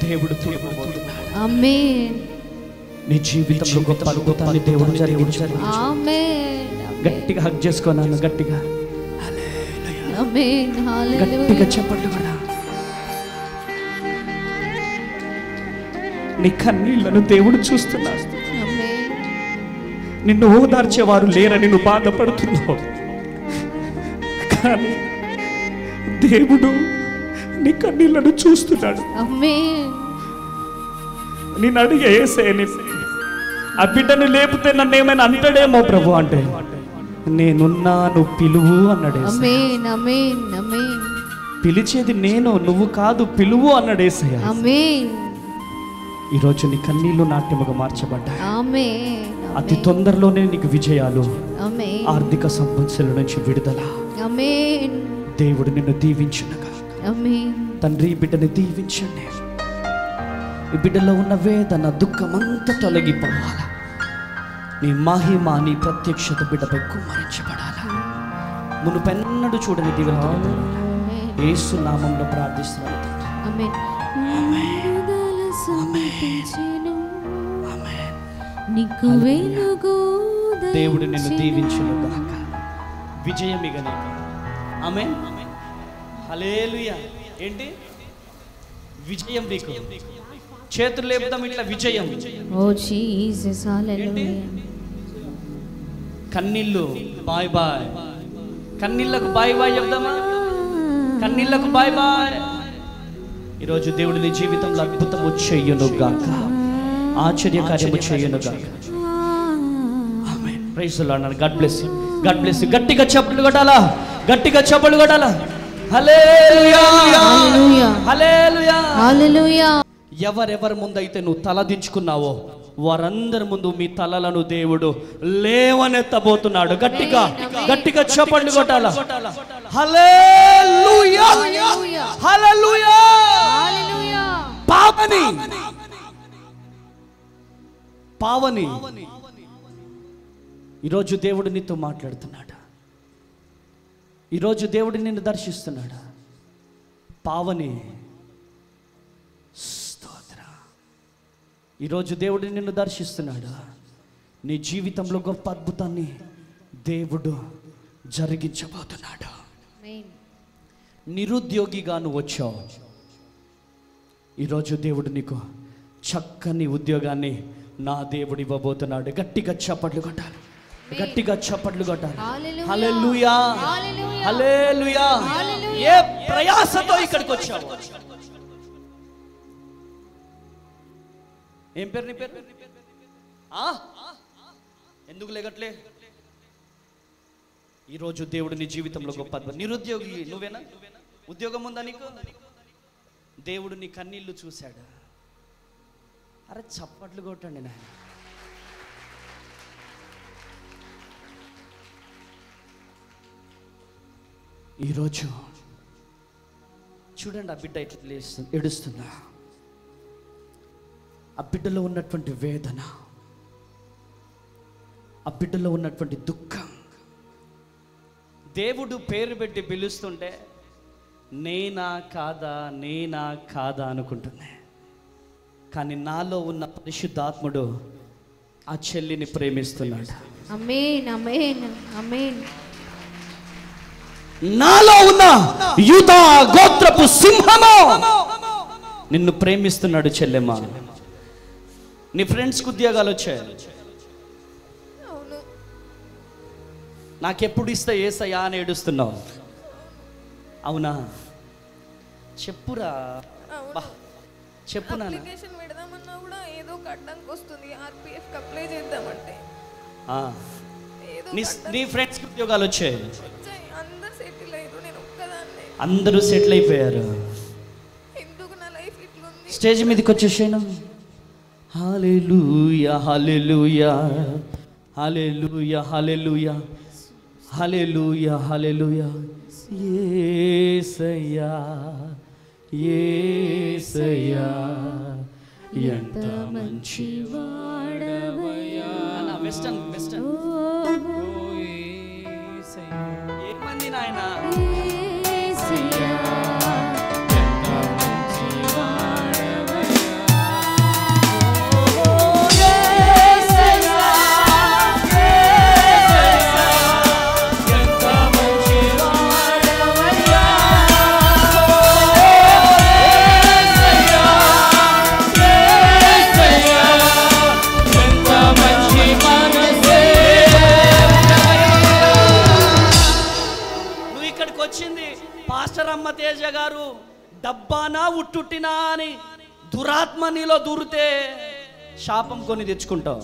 దేవుడు తుడవబోతున్నాడు. ఆమేన్. నీ జీవితంలో గొప్ప అద్భుతాన్ని దేవుడు జరిగించాడు. ఆమేన్. గట్టిగా హగ్ చేసుకున్నాను, గట్టిగా ఆమేన్. హల్లెలూయా. గట్టిగా చెప్పండి కూడా. నీ కన్నీళ్లను దేవుడు చూస్తున్నాడు. ఆమేన్. నిన్ను ఓదార్చేవారు లేరని నువ్వు బాధపడుతున్నావు, కానీ దేవుడు నీ కన్నీళ్లను చూస్తున్నాడు. ఆమేన్. నేను అడిగే యేసయ్యని, ఆ బిడ్డను లేపితే నన్ను ఏమైనా అంటాడేమో ప్రభు అంటే, నేనున్నాను పిలువు అన్నాడు. ఆమేన్. ఆమేన్. ఆమేన్. పిలిచేది నేను, నువ్వు కాదు, పిలువు అన్నాడు యేసయ్య. ఆమేన్. ఈరోజు నీ కన్నీళ్లు నాట్యముగా మార్చబడ్డాయి. ఆమేన్. అతి తొందరలోనే నీకు విజయాలు, ఆమేన్. ఆర్థిక సమస్యల నుంచి విడుదల. ఆమేన్. దేవుడు నిన్ను దీవించునగా. ఆమేన్. తండ్రి, ఈ బిడ్డని దీవించండి. ఈ బిడ్డలో ఉన్న వేదన, దుఃఖం అంతా తొలగిపోవాలా. నీ మహిమ, నీ ప్రత్యక్షత బిడ్డపై కుమ్మరించబడాలా. మునుపెన్నడు చూడని దీవెన యేసు నామములో ప్రార్థిస్తున్నాను. ఆమేన్. నీకు వెలుగు దేవుడు నిన్ను దీవించును గాక. విజయమిగ నీకు. ఆమేన్. హల్లెలూయా. ఏంటి విజయం? నీకు చేతులు లేపుదాం ఇట్లా, విజయం. Oh Jesus. హల్లెలూయా. కన్నీళ్ళు బాయ్ బాయ్. కన్నీళ్ళకు బాయ్ బాయ్ చెప్దామా? కన్నీళ్ళకు బాయ్ బాయ్. ఈరోజు దేవుడు నీ జీవితంలో అద్భుతము చేయును గాక, ఆశ్చర్య కార్యము చేయును గాక. Amen. Praise the lord. God bless you. God bless you. గట్టిగా చప్పట్లు కొట్టాలా, గట్టిగా చప్పట్లు కొట్టాలా. హల్లెలూయా, హల్లెలూయా, హల్లెలూయా, హల్లెలూయా. ఎవరెవరి ముందైతే నువ్వు తలదించుకున్నావో వారందరి ముందు మీ తలలను దేవుడు లేవనెత్తబోతున్నాడు. గట్టిగా గట్టిగా చప్పట్లు కొట్టాలా. హల్లెలూయా, హల్లెలూయా. పావని, పావని, ఈరోజు దేవుడు నీతో మాట్లాడుతున్నాడు. ఈరోజు దేవుడు నిన్ను దర్శిస్తున్నాడు. పావని, ఈరోజు దేవుడు నిన్ను దర్శిస్తున్నాడు. నీ జీవితంలో గొప్ప అద్భుతాన్ని దేవుడు జరిగించబోతున్నాడు. నిరుద్యోగిగా నువ్వు వచ్చావు, ఈరోజు దేవుడు నీకు చక్కని ఉద్యోగాన్ని నా దేవుడు ఇవ్వబోతున్నాడు. గట్టిగా చప్పట్లు కొట్టాలి, గట్టిగా చప్పట్లు కొట్టాలి. హల్లెలూయా, హల్లెలూయా. ఏ ప్రయాసతో ఇక్కడికి వచ్చావు? ఏం పేరు నీ పేరు? ఎందుకు లేగట్లే? ఈరోజు దేవుడు నీ జీవితంలో గొప్ప నిరుద్యోగి నువ్వేనా? ఉద్యోగం ఉందా నీకు? దేవుడు నీ కన్నీళ్లు చూశాడు. అరే చప్పట్లు కొట్టండి నాయన. ఈరోజు చూడండి, ఆ బిడ్డ ఇట్లా ఏడుస్తుందా? ఆ బిడ్డలో ఉన్నటువంటి వేదన, ఆ బిడ్డలో ఉన్నటువంటి దుఃఖం దేవుడు పేరు పెట్టి పిలుస్తుంటే నేనా కాదా, నేనా కాదా అనుకుంటుంది. కానీ నాలో ఉన్న పరిశుద్ధాత్ముడు ఆ చెల్లిని ప్రేమిస్తున్నాడు. ఆమేన్, ఆమేన్, ఆమేన్. నాలో ఉన్న యూదా గోత్రపు సింహము నిన్ను ప్రేమిస్తున్నాడు చెల్లెమ్మ. నీ ఫ్రెండ్స్కి ఉద్యోగాలు వచ్చాయి, నాకెప్పుడు ఇస్తా ఏసయ్యా అని ఏడుస్తున్నావు. అవునా? చెప్పురా, చెప్పు నాన్న. అప్లికేషన్ పెడదామన్నా కూడా ఏదో అడ్డంకి వస్తుంది. ఆర్పిఎఫ్ అప్లై చేద్దామంటే నీ ఫ్రెండ్స్కి ఉద్యోగాలు వచ్చాయి, అందరూ సెటిల్ అయ్యారు, నేను ఒక్కదాన్నే. అందరూ సెటిల్ అయిపోయారు. ఎందుకు నా లైఫ్ ఇట్లుంది? స్టేజ్ మీదకి వచ్చేసాను. హల్లెలూయా, హల్లెలూయా, హల్లెలూయా, హల్లెలూయా, హల్లెలూయా, హల్లెలూయా. యేసయ్యా, యేసయ్యా, ఎంత మంచివాడవయ్యా. వెస్టర్న్ వెస్టర్న్ ఏమంది నాయనా? తేజ గారు డబ్బానా ఉట్టుట్టినా అని దురాత్మ నీలో దూరితే శాపం కొని తెచ్చుకుంటావు.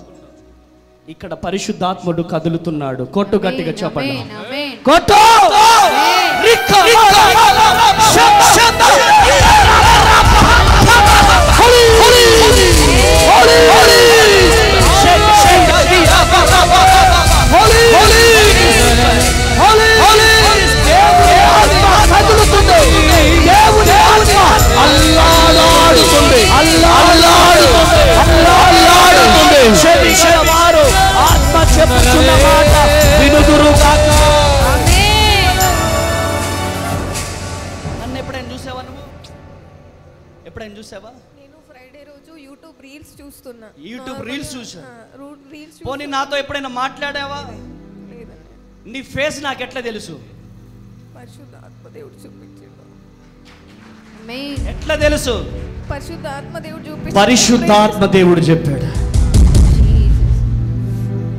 ఇక్కడ పరిశుద్ధాత్ముడు కదులుతున్నాడు. కొట్టు గట్టిగా చెప్పండి, కొట్టు. ఆత్మ చెప్పుచున్న మాట వినుదురు గాక. నన్ను ఎప్పుడైనా చూసావా? నువ్వు ఎప్పుడైనా చూసావా? నేను ఫ్రైడే రోజు యూట్యూబ్ రీల్స్ చూస్తున్నా. యూట్యూబ్ రీల్స్ చూసా? రీల్స్ పోనీ నాతో ఎప్పుడైనా మాట్లాడావా? నీ ఫేస్ నాకు ఎట్లా తెలుసు? పరిశుద్ధాత్మ దేవుడు చూపించాడు. ఎట్లా తెలుసు? పరిశుద్ధాత్మ దేవుడు చూపించాడు. పరిశుద్ధాత్మ దేవుడు చెప్పాడు.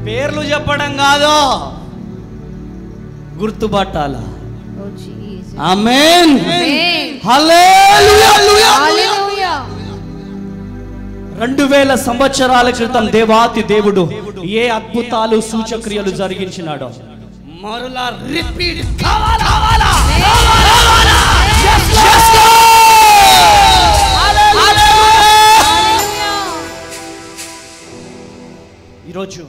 పేర్లు చెప్పడం కాదు, గుర్తుపట్టాల. ఆమేన్. హల్లెలూయా. 2000 సంవత్సరాల క్రితం దేవాతి దేవుడు ఏ అద్భుతాలు సూచక్రియలు జరిగించినాడో మరలా రిపీట్ కావాలా. ఈరోజు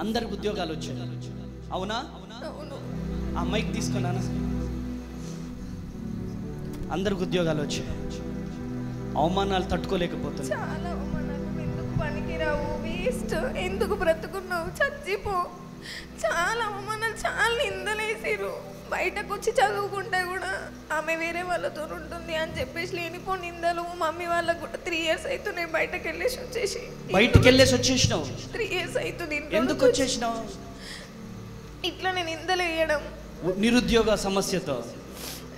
అందరికి ఉద్యోగాలు వచ్చాయి, అవునా? ఆ మైక్ తీసుకున్నాను. అందరికి ఉద్యోగాలు వచ్చాయి, అవమానాలు తట్టుకోలేకపోతున్నా. చాలా అవమానాలు, ఎందుకు పనికిరావు, వేస్ట్, ఎందుకు బ్రతుకున్నావు, చచ్చిపో. చాలా అవమానాలు, చాలా నిందలేసిరు. బయటకు వచ్చి చదువుకుంటే కూడా ఆమె వేరే వాళ్ళతో ఉంటుంది అని చెప్పేసి లేనిపో నిందలు. మమ్మీ వాళ్ళకు కూడా 3 years అవుతుంది నేను బయటకు వెళ్ళేసి వచ్చేసినావు. 3 years అవుతుంది. ఎందుకు వచ్చేసినావు? ఇట్లా నేను నిందలు వేయడం, నిరుద్యోగ సమస్యతో.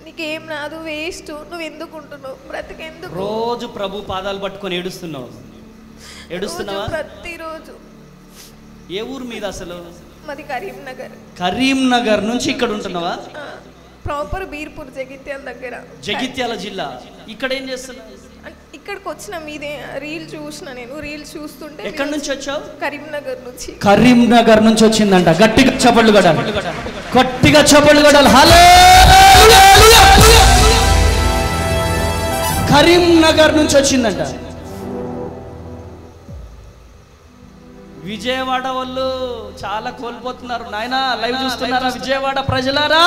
నీకేం రాదు, వేస్ట్, నువ్వు ఎందుకు ఉంటున్నావు, బ్రతికెందుకు. రోజు ప్రభు పాదాలు పట్టుకొని ఏడుస్తున్నావా? ప్రతిరోజు. ఏ ఊరు మీద అసలు? మాది కరీంనగర్. కరీంనగర్ నుంచి ఇక్కడ ఉంటున్నావా? ప్రాపర్ బీర్పూర్, జగిత్యాల దగ్గర. జగిత్యాల జిల్లా. ఇక్కడ ఏం చేస్తున్నావు? ఇక్కడికి వచ్చిన మీదే రీల్ చూసిన నేను. రీల్ చూస్తుంటే. ఎక్కడి నుంచి వచ్చావు? కరీంనగర్ నుంచి. కరీంనగర్ నుంచి వచ్చిందంట. గట్టిగా చప్పట్లు కొట్టాలి, గట్టిగా చప్పట్లు కొట్టాలి. హల్లెలూయా. కరీంనగర్ నుంచి వచ్చిందంట. విజయవాడ వాళ్ళు చాలా కోల్పోతున్నారు నాయనా. లైవ్ చూస్తున్నారా విజయవాడ ప్రజలారా?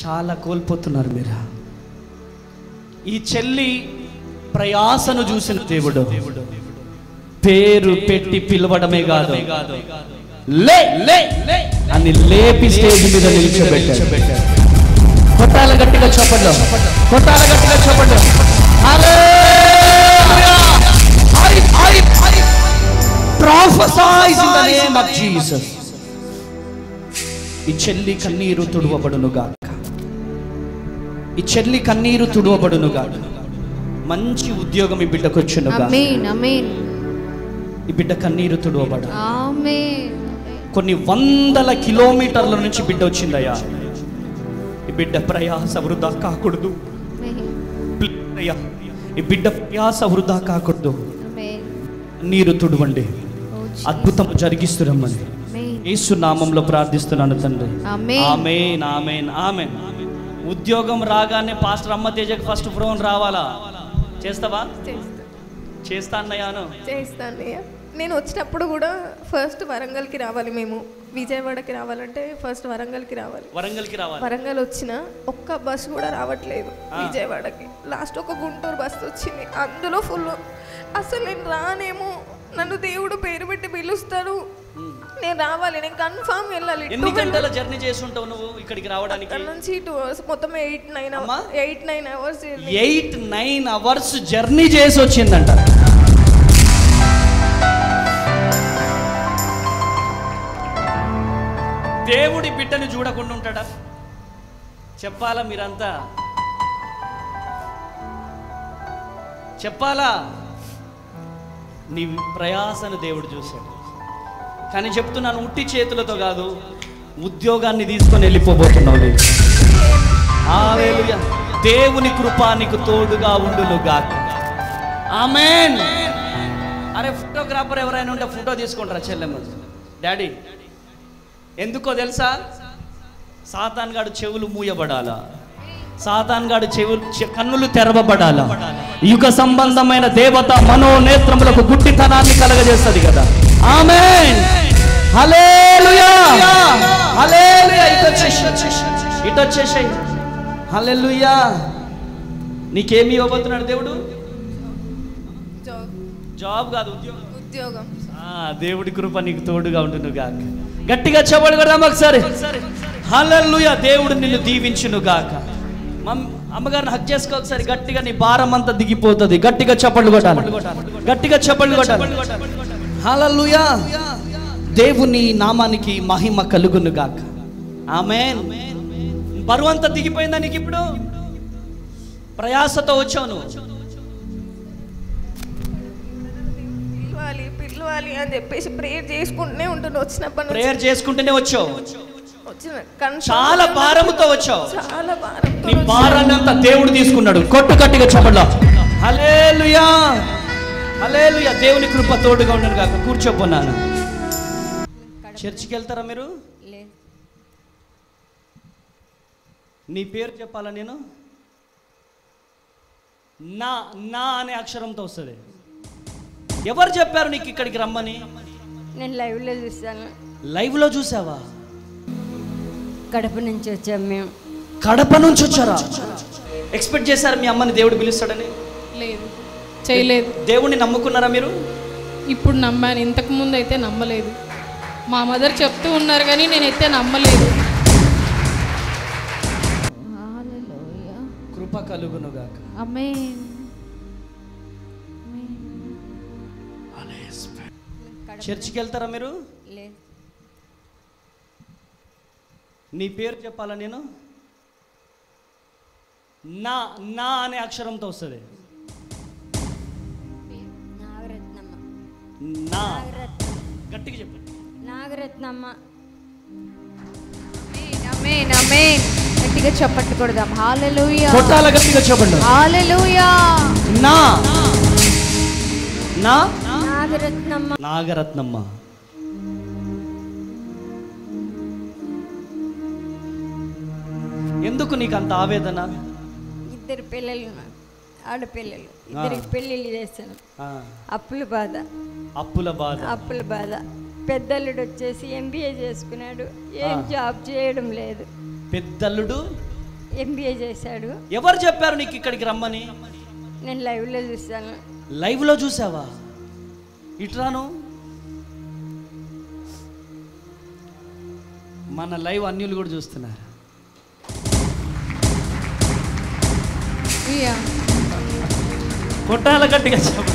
చాలా కోల్పోతున్నారు మీరు. ఈ చెల్లి ప్రయాసను చూసిన దేవుడు పేరు పెట్టి పిలవడమే కాదు, లే లే అని లేపి స్టేజ్ మీద నిలిచబెట్టాడు. కొట్టాల గట్టిగా చప్పట్లు, కొట్టాల గట్టిగా చప్పట్లు. Prophesize in the name of Jesus. ఈ చెల్లి కన్నీరు తుడవబడునుగాక. ఈ చెల్లి కన్నీరు తుడవబడునుగాక. మంచి ఉద్యోగం ఈ బిడ్డకు వచ్చునుగాక. ఈ బిడ్డ కన్నీరు తుడవబడ. కొన్ని 100 కిలోమీటర్ల నుంచి బిడ్డ వచ్చిందయ్యా. ఈ బిడ్డ ప్రయాస వృధా కాకూడదు. ఈ బిడ్డ ప్రయాస వృధా కాకూడదు. నీరు తుడవండి, అద్భుతం జరిగిస్తున్నామని యేసు నామంలో ప్రార్థిస్తున్నాను తండ్రి. ఆమేన్, ఆమేన్, ఆమేన్. ఉద్యోగం రాగానే పాస్టర్ అమ్మ తేజకి ఫస్ట్ ఫోన్ రావాలా? చేస్తావా? చేస్తా అన్నయ్యాను. చేస్తానయ్యా. నేను వచ్చినప్పుడు కూడా ఫస్ట్ వరంగల్కి రావాలి. మేము విజయవాడకి రావాలంటే ఫస్ట్ వరంగల్కి రావాలి. వరంగల్ వచ్చిన ఒక్క బస్సు కూడా రావట్లేదు విజయవాడకి. లాస్ట్ ఒక గుంటూరు బస్సు వచ్చింది, అందులో ఫుల్. అసలు నేను రానేమో, నన్ను దేవుడు పేరు పెట్టి పిలుస్తాడు, నేను రావాలి, నేను కన్ఫర్మ్ వెళ్ళాలి. ఎన్ని గంటల జర్నీ చేసి ఉంటావు నువ్వు ఇక్కడికి రావడానికి? అక్కడ నుంచి 2 hours, మొత్తం 8-9 hours. 8-9 hours జర్నీ చేసి వచ్చిందంట. దేవుడి బిడ్డని చూడకుండా ఉంటాడా? చెప్పాలా? మీరంతా చెప్పాలా? నీ ప్రయాసను దేవుడు చూశాడు. కానీ చెప్తున్నాను, ఉట్టి చేతులతో కాదు, ఉద్యోగాన్ని తీసుకొని వెళ్ళిపోబోతున్నావు. హల్లెలూయా. దేవుని కృప నీకు తోడుగా ఉండునుగాక. ఆమేన్. అరే ఫోటోగ్రాఫర్ ఎవరైనా ఉంటే ఫోటో తీసుకుంటారా చెల్లెమ్మ? డాడీ ఎందుకో తెలుసా? సాతాన్ గాడు చెవులు మూయబడాలా, సాతాన్ గాడు కన్నులు తెరవబడాలా. యుగ సంబంధమైన దేవత మనోనేత్రములకు గుడ్డితనాన్ని కలగజేస్తుంది కదా. ఆమేన్. హల్లెలూయా, హల్లెలూయా. ఇటొచ్చేసేయ్. హల్లెలూయా. నీకేమి ఇవ్వబోతున్నాడు దేవుడు? జాబ్ కాదు, ఉద్యోగం. దేవుడి కృప నీకు తోడుగా ఉండును గాక. గట్టిగా చెప్పండి కదా ఒకసారి. హల్లెలూయా. దేవుడు నిన్ను దీవించును గాక. అమ్మగారిని హక్ చేసుకో ఒకసారి. గట్టిగా నీ భారం అంతా దిగిపోతుంది. గట్టిగా చప్పట్లు కొట్టాలి, గట్టిగా చప్పట్లు కొట్టాలి. హల్లెలూయా. దేవుని నామానికి మహిమ కలుగును గాక. ఆమేన్. బరువు అంతా దిగిపోయిందా నీకు? ఇప్పుడు ప్రయాసతో వచ్చావు నువ్వు. పిలవాలి అని చెప్పేసి ప్రేయర్ చేసుకుంటూనే ఉంటున్నా. వచ్చినప్పుడు ప్రేయర్ చేసుకుంటూనే వచ్చావు. చాలా భారముతో వచ్చావు. చాలా భారంతో నీ భారాన్ని అంతా దేవుడు తీసుకున్నాడు. కొట్టు గట్టిగా చెప్పండి హల్లెలూయా, హల్లెలూయా. దేవుని కృప తోడుగా ఉండను కాక. కూర్చోపోన్నాను. చర్చికి వెళ్తారా మీరు? నీ పేరు చెప్పాలా నేను? నా నా అనే అక్షరంతో వస్తుంది. ఎవరు చెప్పారు నీకు ఇక్కడికి రమ్మని? నేను లైవ్లో చూసాను. లైవ్లో చూసావా? కడప నుంచి వచ్చాం మేము. కడప నుంచి వచ్చారా? ఎక్స్పెక్ట్ చేశారు మీ అమ్మని దేవుడు పిలుస్తాడని? లేదు, చేయలేదు. దేవుణ్ణి నమ్ముకున్నారా మీరు? ఇప్పుడు నమ్మాను, ఇంతకు ముందు అయితే నమ్మలేదు. మా మదర్ చెప్తూ ఉన్నారు కానీ నేనైతే నమ్మలేదు. కృప కలుగునుగాక. ఆమేన్. చర్చికి వెళ్తారా మీరు? నీ పేరు చెప్పాలా నేను? నా నా అనే అక్షరంతో వస్తుంది. నా గట్టిగా చెప్పు. నాగరత్నమ్మ. ఆమేన్ ఆమేన్. గట్టిగా చప్పట్లు కొడదాం. హల్లెలూయా. కొట్టాల గట్టిగా చెప్పండి. హల్లెలూయా. నా నా నాగరత్నమ్మ. నాగరత్నమ్మ. ఎందుకు నీకు అంత ఆవేదన? ఇద్దరు పిల్లలు, ఆడపిల్లలు, ఇద్దరికి పెళ్ళిళ్ళు చేశాను. అప్పుల బాధ. అప్పుల బాధ. అప్పుల బాధ. పెద్దల్లుడు వచ్చేసి MBA చేసుకున్నాడు, ఏం జాబ్ చేయడం లేదు. పెద్దల్లుడు MBA చేశాడు. ఎవరు చెప్పారు నీకు ఇక్కడికి రమ్మని? నేను లైవ్లో చూసాను. లైవ్లో చూసావా? ఇట్రాను. మన లైవ్ అన్యులు కూడా చూస్తున్నారు. కొట్టాల గట్టిగా చెప్పండి.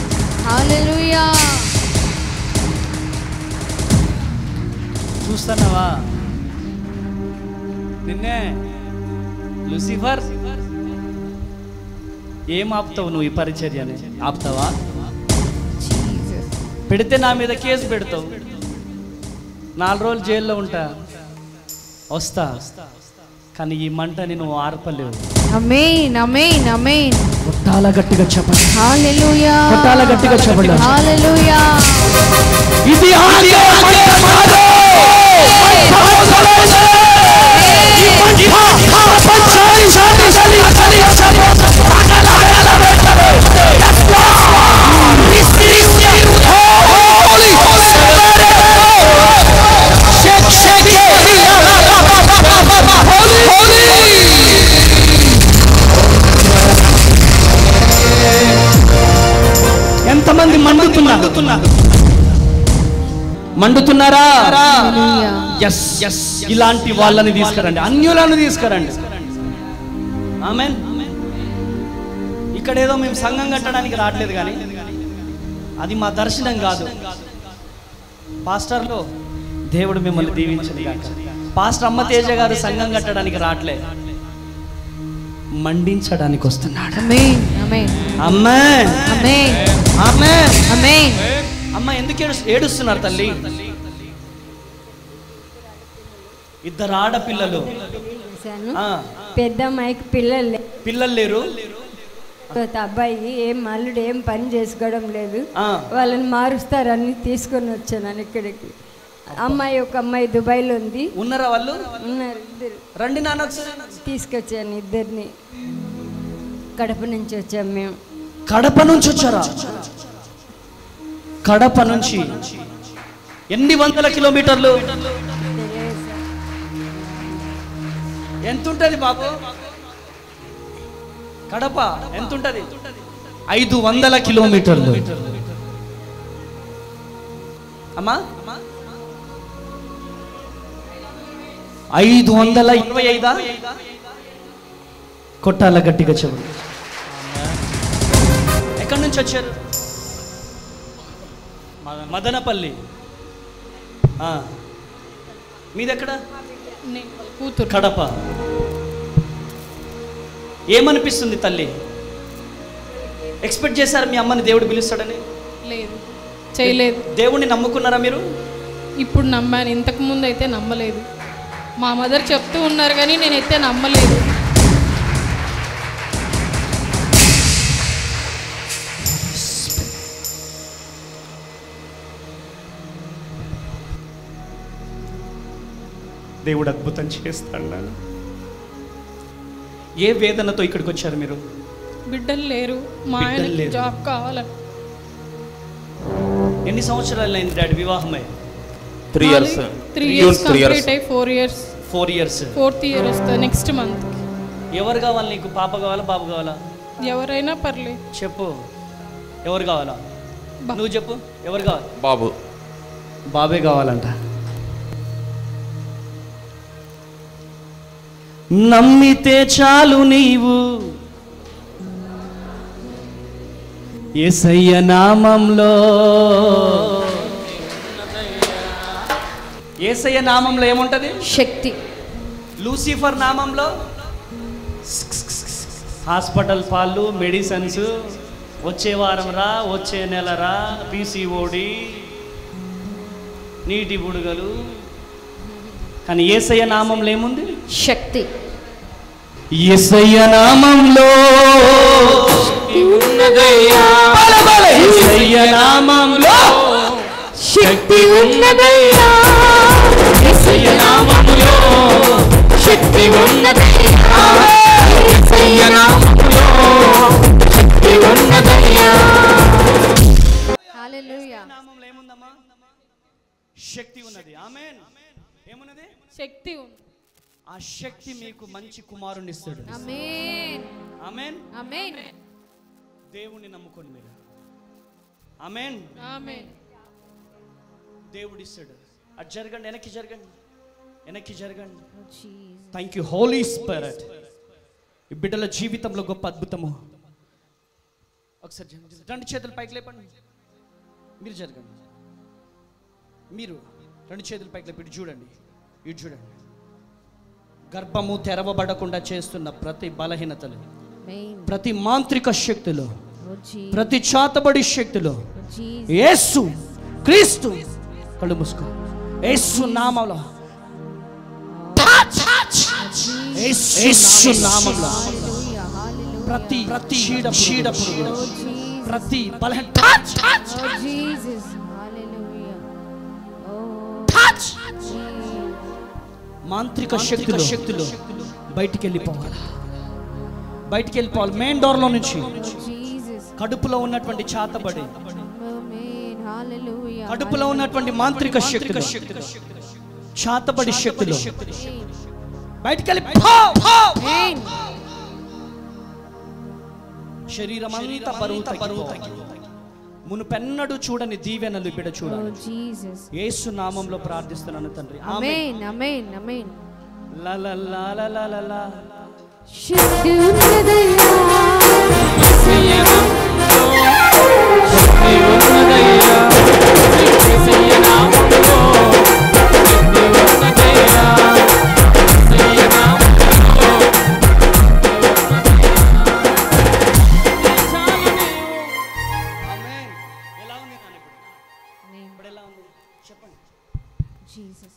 హల్లెలూయా. చూస్తున్నావా? నిన్నే లూసిఫర్ ఏం ఆపుతావు నువ్వు? ఈ పరిచర్యని ఆపుతావా? పెడితే నా మీద కేసు పెడతావు. 4 రోజులు జైల్లో ఉంటా, వస్తా. కానీ ఈ మంటని నువ్వు ఆర్పలేవు. ఆమేన్ ఆమేన్ ఆమేన్. కొట్టాల గట్టిగా చెప్పండి. హల్లెలూయా. కొట్టాల గట్టిగా చెప్పండి. హల్లెలూయా. ఇది ఎంతమంది మండుతున్నారా? ఇలాంటి వాళ్ళని తీసుకురండి, అన్యులను తీసుకురండి. ఆమేన్. ఇక్కడ ఏదో మేము సంఘం కట్టడానికి రావట్లేదు, కానీ అది మా దర్శనం కాదు. పాస్టర్లో దేవుడు మిమ్మల్ని దీవించండి గాక. పాస్టర్ అమ్మ తేజ గారు సంఘం కట్టడానికి రావట్లేదు, మండించడానికి వస్తున్నాడు. ఆమేన్ ఆమేన్ ఆమేన్ ఆమేన్ ఆమేన్ ఆమేన్. అమ్మ ఎందుకు ఏడుస్తున్నారు తల్లి? ఇద్దరు ఆడపిల్లలు. పెద్ద అమ్మాయికి పిల్లలు లేరు. అబ్బాయి ఏం అల్లుడు ఏం పని చేసుకోవడం లేదు, వాళ్ళని మారుస్తారని తీసుకొని వచ్చాను ఇక్కడికి. అమ్మాయి ఒక అమ్మాయి దుబాయ్లో ఉంది. ఉన్నారా వాళ్ళు? ఉన్నారు ఇద్దరు. రండి నాన్న. తీసుకొచ్చాను ఇద్దరిని. కడప నుంచి వచ్చాం మేము. కడప నుంచి వచ్చారా? కడప నుంచి ఎన్ని వందల కిలోమీటర్లు? ఎంత ఉంటుంది బాబు? కడప ఎంత ఉంటుంది? 500 కిలోమీటర్లు. అమ్మా 525. కొట్టాల గట్టిగా చెప్పండి. ఎక్కడి నుంచి వచ్చారు? మదనపల్లి. మీదెక్కడ? కడప. ఏమనిపిస్తుంది తల్లి? ఎక్స్పెక్ట్ చేశారు మీ అమ్మని దేవుడు పిలుస్తాడని? లేదు, చేయలేదు. దేవుణ్ణి నమ్ముకున్నారా మీరు? ఇప్పుడు నమ్మాను, ఇంతకు ముందు అయితే నమ్మలేదు. మా మదర్ చెప్తూ ఉన్నారు కానీ నేనైతే నమ్మలేదు. దేవుడు అద్భుతం చేస్తాడు నాన్న. ఏ వేదనతో ఇక్కడికి వచ్చారు మీరు? బిడ్డలు లేరు, మా ఆయనకి జాబ్ కావాలని. ఎన్ని సంవత్సరాలు అయింది డాడీ వివాహమై? 3 years. 3 years కంప్లీట్ అయ్యి 4 years. 4 years. 4th year వస్తుంది నెక్స్ట్ మంత్. ఎవరు కావాలి నీకు? పాప కావాలా బాబు కావాలా? ఎవరైనా పర్లేదు. చెప్పు ఎవరు కావాలా? నువ్వు చెప్పు ఎవరు కావాలి? బాబు. బాబే కావాలంట. నమ్మితే చాలు నీవు యేసయ్య నామంలో. యేసయ్య నామంలో ఏముంటది? శక్తి. లూసిఫర్ నామంలో హాస్పిటల్ పాలు, మెడిసిన్స్, వచ్చే వారం రా, వచ్చే నెల రా, పీసీఓడి, నీటి బుడగలు. కానీ యేసయ్య నామంలో ఏముంది? శక్తి. యేసయ్య నామంలో యేసయ్య నామంలో శక్తి ఉన్నదయ్యా. యేసయ్య నామంలో శక్తి ఉన్నదయ్యా. యేసయ్య నామంలో శక్తి ఉన్నదయ్యా. హల్లెలూయా. నామంలో ఏముందమ్మా? శక్తి ఉన్నది. ఆమేన్. ఏమున్నది? శక్తి ఉంది. ఆ శక్తి మీకు మంచి కుమారుని ఇస్తాడు. ఆమేన్. ఆమేన్. ఆమేన్. దేవుని నమ్ముకోండి మీరు. ఆమేన్. ఆమేన్. దేవుడు ఇస్తాడు. అది జరగండి, వెనక్కి జరగండి, వెనక్కి జరగండి. Thank you holy spirit. ఈ బిడ్డల జీవితంలో గొప్ప అద్భుతము. ఒకసారి 2 చేతులు పైకి లేపండి. మీరు జరగండి. మీరు 2 చేతులు పైకి లేపి చూడండి. ఇటు చూడండి. గర్భము తెరవబడకుండా చేస్తున్న ప్రతి బలహీనతలు, ప్రతి మాంత్రిక శక్తులు, ప్రతి చాతబడి శక్తులు యేసు క్రీస్తు కళ్ళు మూసుకో యేసు నామములో, యేసు నామములో ప్రతి చీడ పురుగు, ప్రతి బలహీన మాంత్రిక శక్తులు బయటికి వెళ్ళిపోవాలి. బయటికి వెళ్ళిపోవాలి. మెయిన్ డోర్లో నుంచి. కడుపులో ఉన్నటువంటి చాతబడి, కడుపులో ఉన్నటువంటి మాంత్రిక శక్తులు, చాతబడి శక్తులు బయటికి వెళ్ళి శరీరం అంతా బరువు తగ్గి మునుపెన్నడు చూడని దీవెనలు బిడ్డ చూడాలి. యేసు నామంలో ప్రార్థిస్తున్నాను తండ్రి. ఆమేన్. ఆమేన్. ఆమేన్. లా లా లా లా లా లా లా. శక్తి ఉన్నదయ్యా. యేసయ్య నామములో శక్తి ఉన్నదయ్యా. యేసయ్య నామములో శక్తి ఉన్నదయ్యా. యేసయ్య నామములో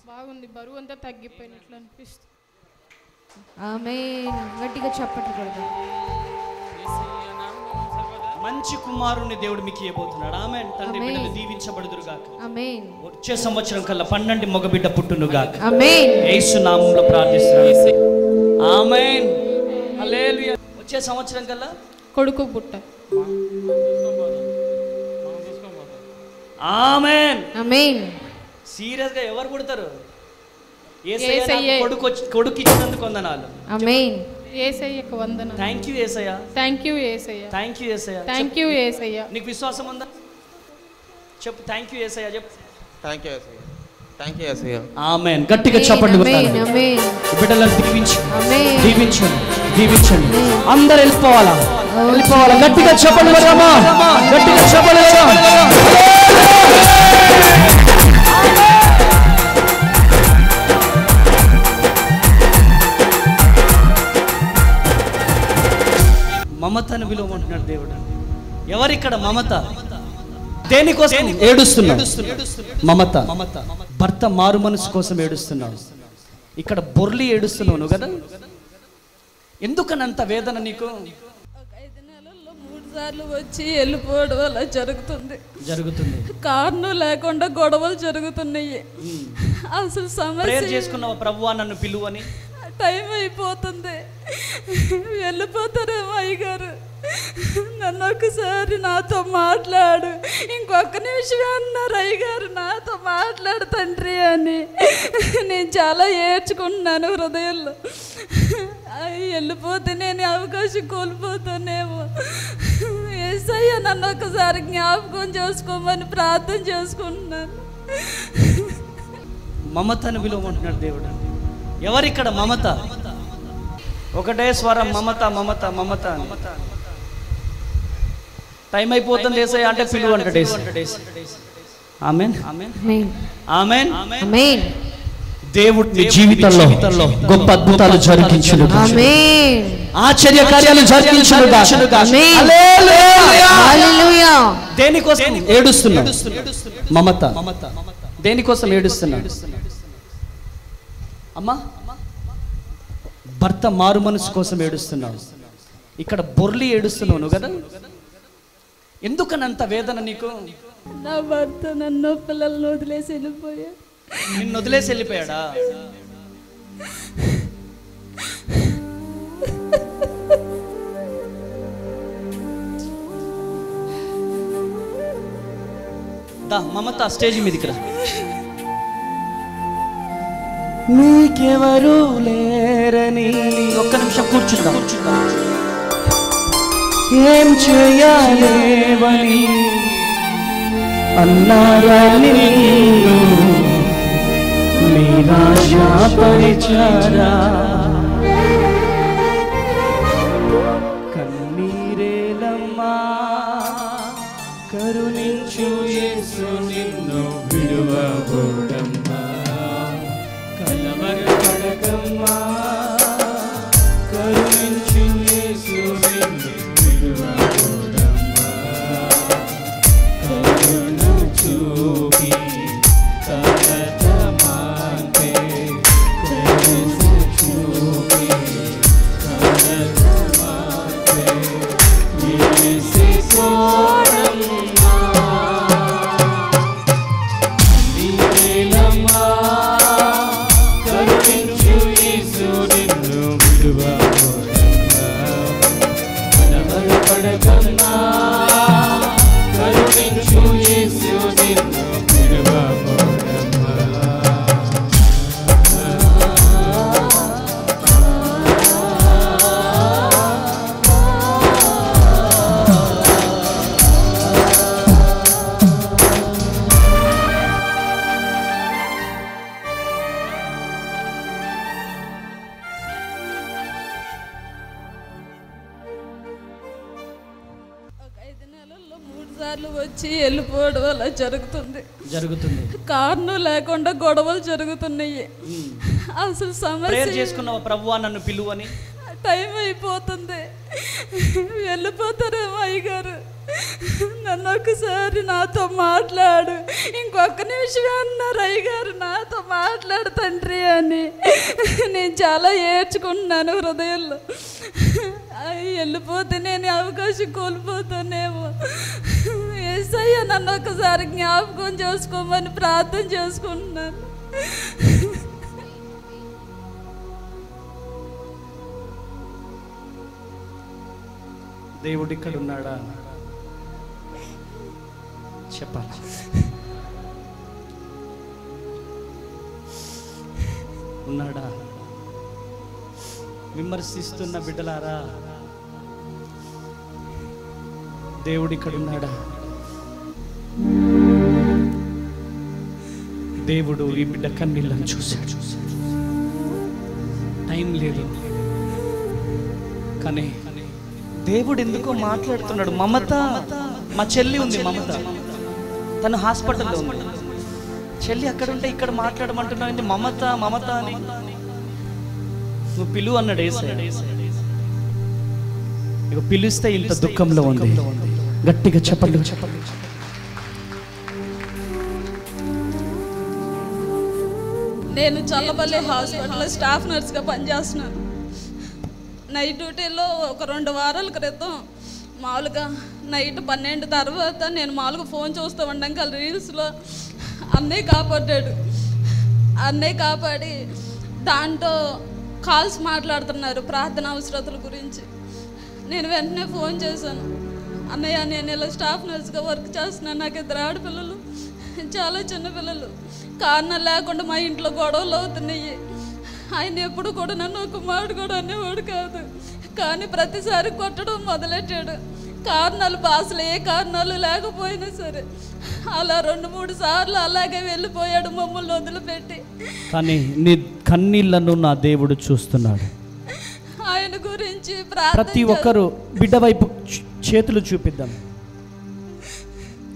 బాగుంది. బరువు అంతా తగ్గిపోయినట్లు అనిపిస్తుంది. ఆమేన్. గట్టిగా చప్పట్లు కొడదాం. మంచి కుమారుని దేవుడు మీకు ఇవ్వబోతున్నాడు. ఆమేన్. తండ్రి బిడ్డలు దీవించబడుదురు గాక. ఆమేన్. వచ్చే సంవత్సరం కల్లా 12 మగబిడ్డ పుట్టును గాక. ఆమేన్. యేసు నామములో ప్రార్థిస్తున్నాను. ఆమేన్. హల్లెలూయా. వచ్చే సంవత్సరం కల్లా కొడుకు పుట్ట. ఆమేన్. ఆమేన్. సీరియస్ గా ఎవరు పుడతారు? యేసయ్య కొడుకు ఇచ్చినందుకు వందనాలు. ఆమేన్. యేసయ్యకు వందనాలు. థాంక్యూ యేసయ్య. థాంక్యూ యేసయ్య. థాంక్యూ యేసయ్య. థాంక్యూ యేసయ్య. నీకు విశ్వాసం ఉందా? చెప్పు థాంక్యూ యేసయ్య చెప్పు. థాంక్యూ యేసయ్య. థాంక్యూ యేసయ్య. ఆమేన్. గట్టిగా చప్పట్లు కొట్టాలి. ఆమేన్. బిడ్డలను దీవించండి. ఆమేన్. దీవించండి. అందరూ వెళ్ళిపోవాలా? వెళ్ళిపోవాలా? గట్టిగా చప్పట్లు కొడదామా? గట్టిగా చప్పట్లు కొడదాం. మమతను విలువమంటున్నాడు దేవుడు. ఎవరిక్కడ మమత? దేనికోసం ఏడుస్తున్నాడు? మమత. భర్త మారు మనసు కోసం ఏడుస్తున్నాడు. ఇక్కడ బొర్లి ఏడుస్తున్నావు కదా, ఎందుకనంత వేదన నీకు? 5 నెలల్లో 3 సార్లు వచ్చి వెళ్ళిపోవడం అలా జరుగుతుంది. కారణం లేకుండా గొడవలు జరుగుతున్నాయి. అసలు సమస్య చేసుకున్నావా ప్రభువా నన్ను పిలువని? టైం అయిపోతుంది, వెళ్ళిపోతారేమో అయ్యగారు, నన్ను ఒకసారి నాతో మాట్లాడు, ఇంకొక నిమిషం అన్నారు అయ్యగారు, నాతో మాట్లాడు తండ్రి అని. నేను చాలా ఏడ్చుకుంటున్నాను హృదయంలో. వెళ్ళిపోతే నేను అవకాశం కోల్పోతానేమో. యేసయ్య నన్ను ఒకసారి జ్ఞాపకం చేసుకోమని ప్రార్థన చేసుకుంటున్నాను. మమతను విలువమంటున్నాడు దేవుడు. ఎవరిక్కడ మమత? ఒకటే స్వరం, మమత మమత మమత. టైం అయిపోతుంది యేసయ్య అంటే పిలువు అంటాడు. ఆమేన్ ఆమేన్ ఆమేన్. దేవుడు నీ జీవితంలో గొప్ప అద్భుతాలు జరిగించును, ఆశ్చర్య కార్యాలు జరిగించును. దేనికోసం ఏడుస్తున్నావు? మమత. దేనికోసం ఏడుస్తున్నాడు? అమ్మా, భర్త మారు మనసు కోసం ఏడుస్తున్నావు. ఇక్కడ బొర్లి ఏడుస్తున్నావు కదా, ఎందుకనంత వేదన నీకు? నా భర్త నన్ను పిల్లలను వదిలేసి వెళ్ళిపోయా. నిన్ను వదిలేసి వెళ్ళిపోయాడా? దా మమత స్టేజ్ మీదకి రా. నీకెవరు లేరని ఒక్క నిమిషం కూర్చుందాం. ఏం చేయలేవని అన్నారా నిన్ను నిరాశపరిచారా? కన్నీరేలమ్మా కరుణించు యేసు నిన్ను విడువబోడమ్మా. కలవరపడకమ్మా కరుణించు యేసు నిన్ను విడువబోడమ్మా. కరుణ చూపి కలతమాంతే కరుణ చూపి కలతమాంతే యేసు కోడమ్మా. నీలమ్మా కరుణించు యేసు నిన్ను విడువబోడమ్మా. కలవరపడకమ్మా కరుణించు యేసు నిన్ను విడువబోడమ్మా. ఒక 5 నెలల్లో 3 సార్లు వచ్చి వెళ్ళిపోవడం అలా జరుగుతుంది. కారణం లేకుండా గొడవలు జరుగుతున్నాయి. అసలు సమస్య చేసుకున్నావా ప్రభువా నన్ను పిలువని? టైం అయిపోతుంది, వెళ్ళిపోతారేమో అయ్యగారు, నన్ను ఒకసారి నాతో మాట్లాడు, ఇంకొక నిమిషం అన్నారు అయ్యగారు, నాతో మాట్లాడు తండ్రి అని. నేను చాలా ఏడ్చుకుంటున్నాను హృదయంలో. వెళ్ళిపోతే నేను అవకాశం కోల్పోతానేమో. యేసయ్య నన్ను ఒకసారి జ్ఞాపకం చేసుకోమని ప్రార్థన చేసుకుంటున్నాను. దేవుడు ఇక్కడ ఉన్నాడా చెప్పాలి. ఉన్నాడా? విమర్శిస్తున్న బిడ్డలారా, దేవుడు ఇక్కడ ఉన్నాడా? దేవుడు ఈ బిడ్డ కన్నీళ్ళని చూశాడు. టైం లేదు కానీ దేవుడు ఎందుకో మాట్లాడుతున్నాడు. మమత, మా చెల్లి ఉంది మమత, తను హాస్పిటల్లో ఉంది. చెల్లి అక్కడ ఉంటే ఇక్కడ మాట్లాడమంటున్నావు. మమత మమత అని నువ్వు పిలువు అన్నాడు యేసయ్య. ఇక పిలిస్తే ఇంత దుఃఖంలో ఉంది. గట్టిగా చెప్పండి. నేను చల్లపల్లి హాస్పిటల్లో స్టాఫ్ నర్స్గా పనిచేస్తున్నాను. నైట్ డ్యూటీలో ఒక 2 వారాల క్రితం మామూలుగా నైట్ 12 తర్వాత నేను మామూలుగా ఫోన్ చూస్తూ ఉండంగా రీల్స్లో అన్నయ్య కాపాడాడు. అన్నయ్య కాపాడి దాంట్లో కాల్స్ మాట్లాడుతున్నారు ప్రార్థన అవసరతల గురించి. నేను వెంటనే ఫోన్ చేశాను. అన్నయ్య, నేను ఇలా స్టాఫ్ నర్స్గా వర్క్ చేస్తున్నాను. నాకు 2 ఆడపిల్లలు, చాలా చిన్న పిల్లలు. కారణం లేకుండా మా ఇంట్లో గొడవలు అవుతున్నాయి. ఆయన ఎప్పుడు కూడా నన్ను ఒక మాట కూడా అనేవాడు కాదు, కానీ ప్రతిసారి కొట్టడం మొదలెట్టాడు. కారణాలు భాషలు ఏ కారణాలు లేకపోయినా సరే అలా 2-3 సార్లు అలాగే వెళ్ళిపోయాడు మమ్మల్ని వదిలిపెట్టి. కానీ నీ కన్నీళ్లను నా దేవుడు చూస్తున్నాడు. ఆయన గురించి ప్రతి ఒక్కరు బిడ్డ వైపు చేతులు చూపిద్దాం.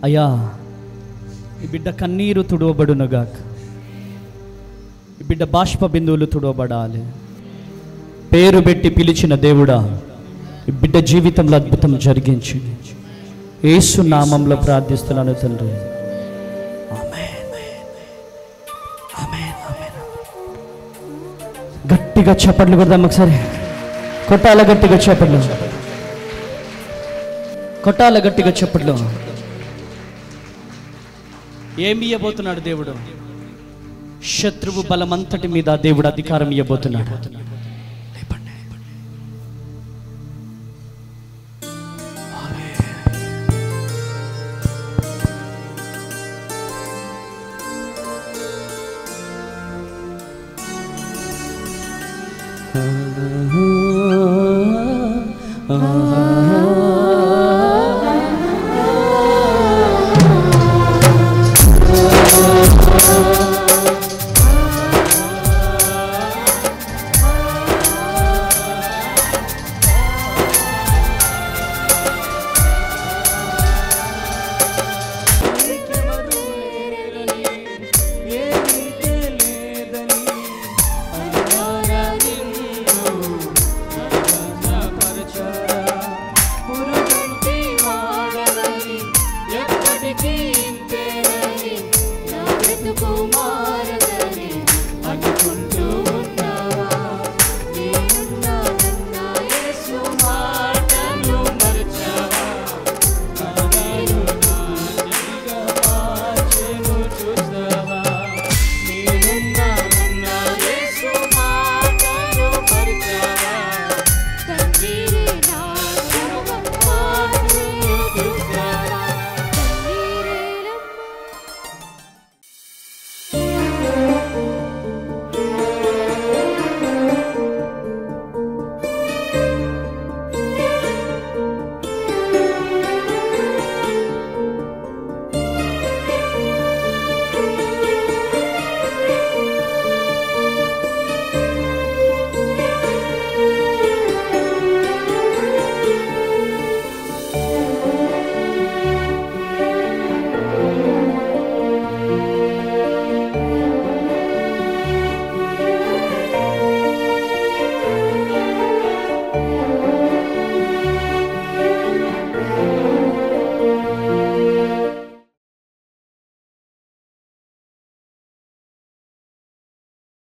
అయ్యా, ఈ బిడ్డ కన్నీరు తుడవబడునుగాక. ఈ బిడ్డ బాష్ప బిందువులు తుడవబడాలి. పేరు పెట్టి పిలిచిన దేవుడా, ఈ బిడ్డ జీవితంలో అద్భుతం జరిగించి యేసు నామంలో ప్రార్థిస్తున్నాను తండ్రి. ఆమేన్, ఆమేన్, ఆమేన్. గట్టిగా చప్పట్లు కొడదాం ఒకసారి. కొట్టాల గట్టిగా చప్పట్లు, కొట్టాల గట్టిగా చప్పట్లు. ఏమి ఇవ్వబోతున్నాడు దేవుడు? శత్రువు బలమంతటి మీద దేవుడు అధికారం ఇవ్వబోతున్నాడు. Ah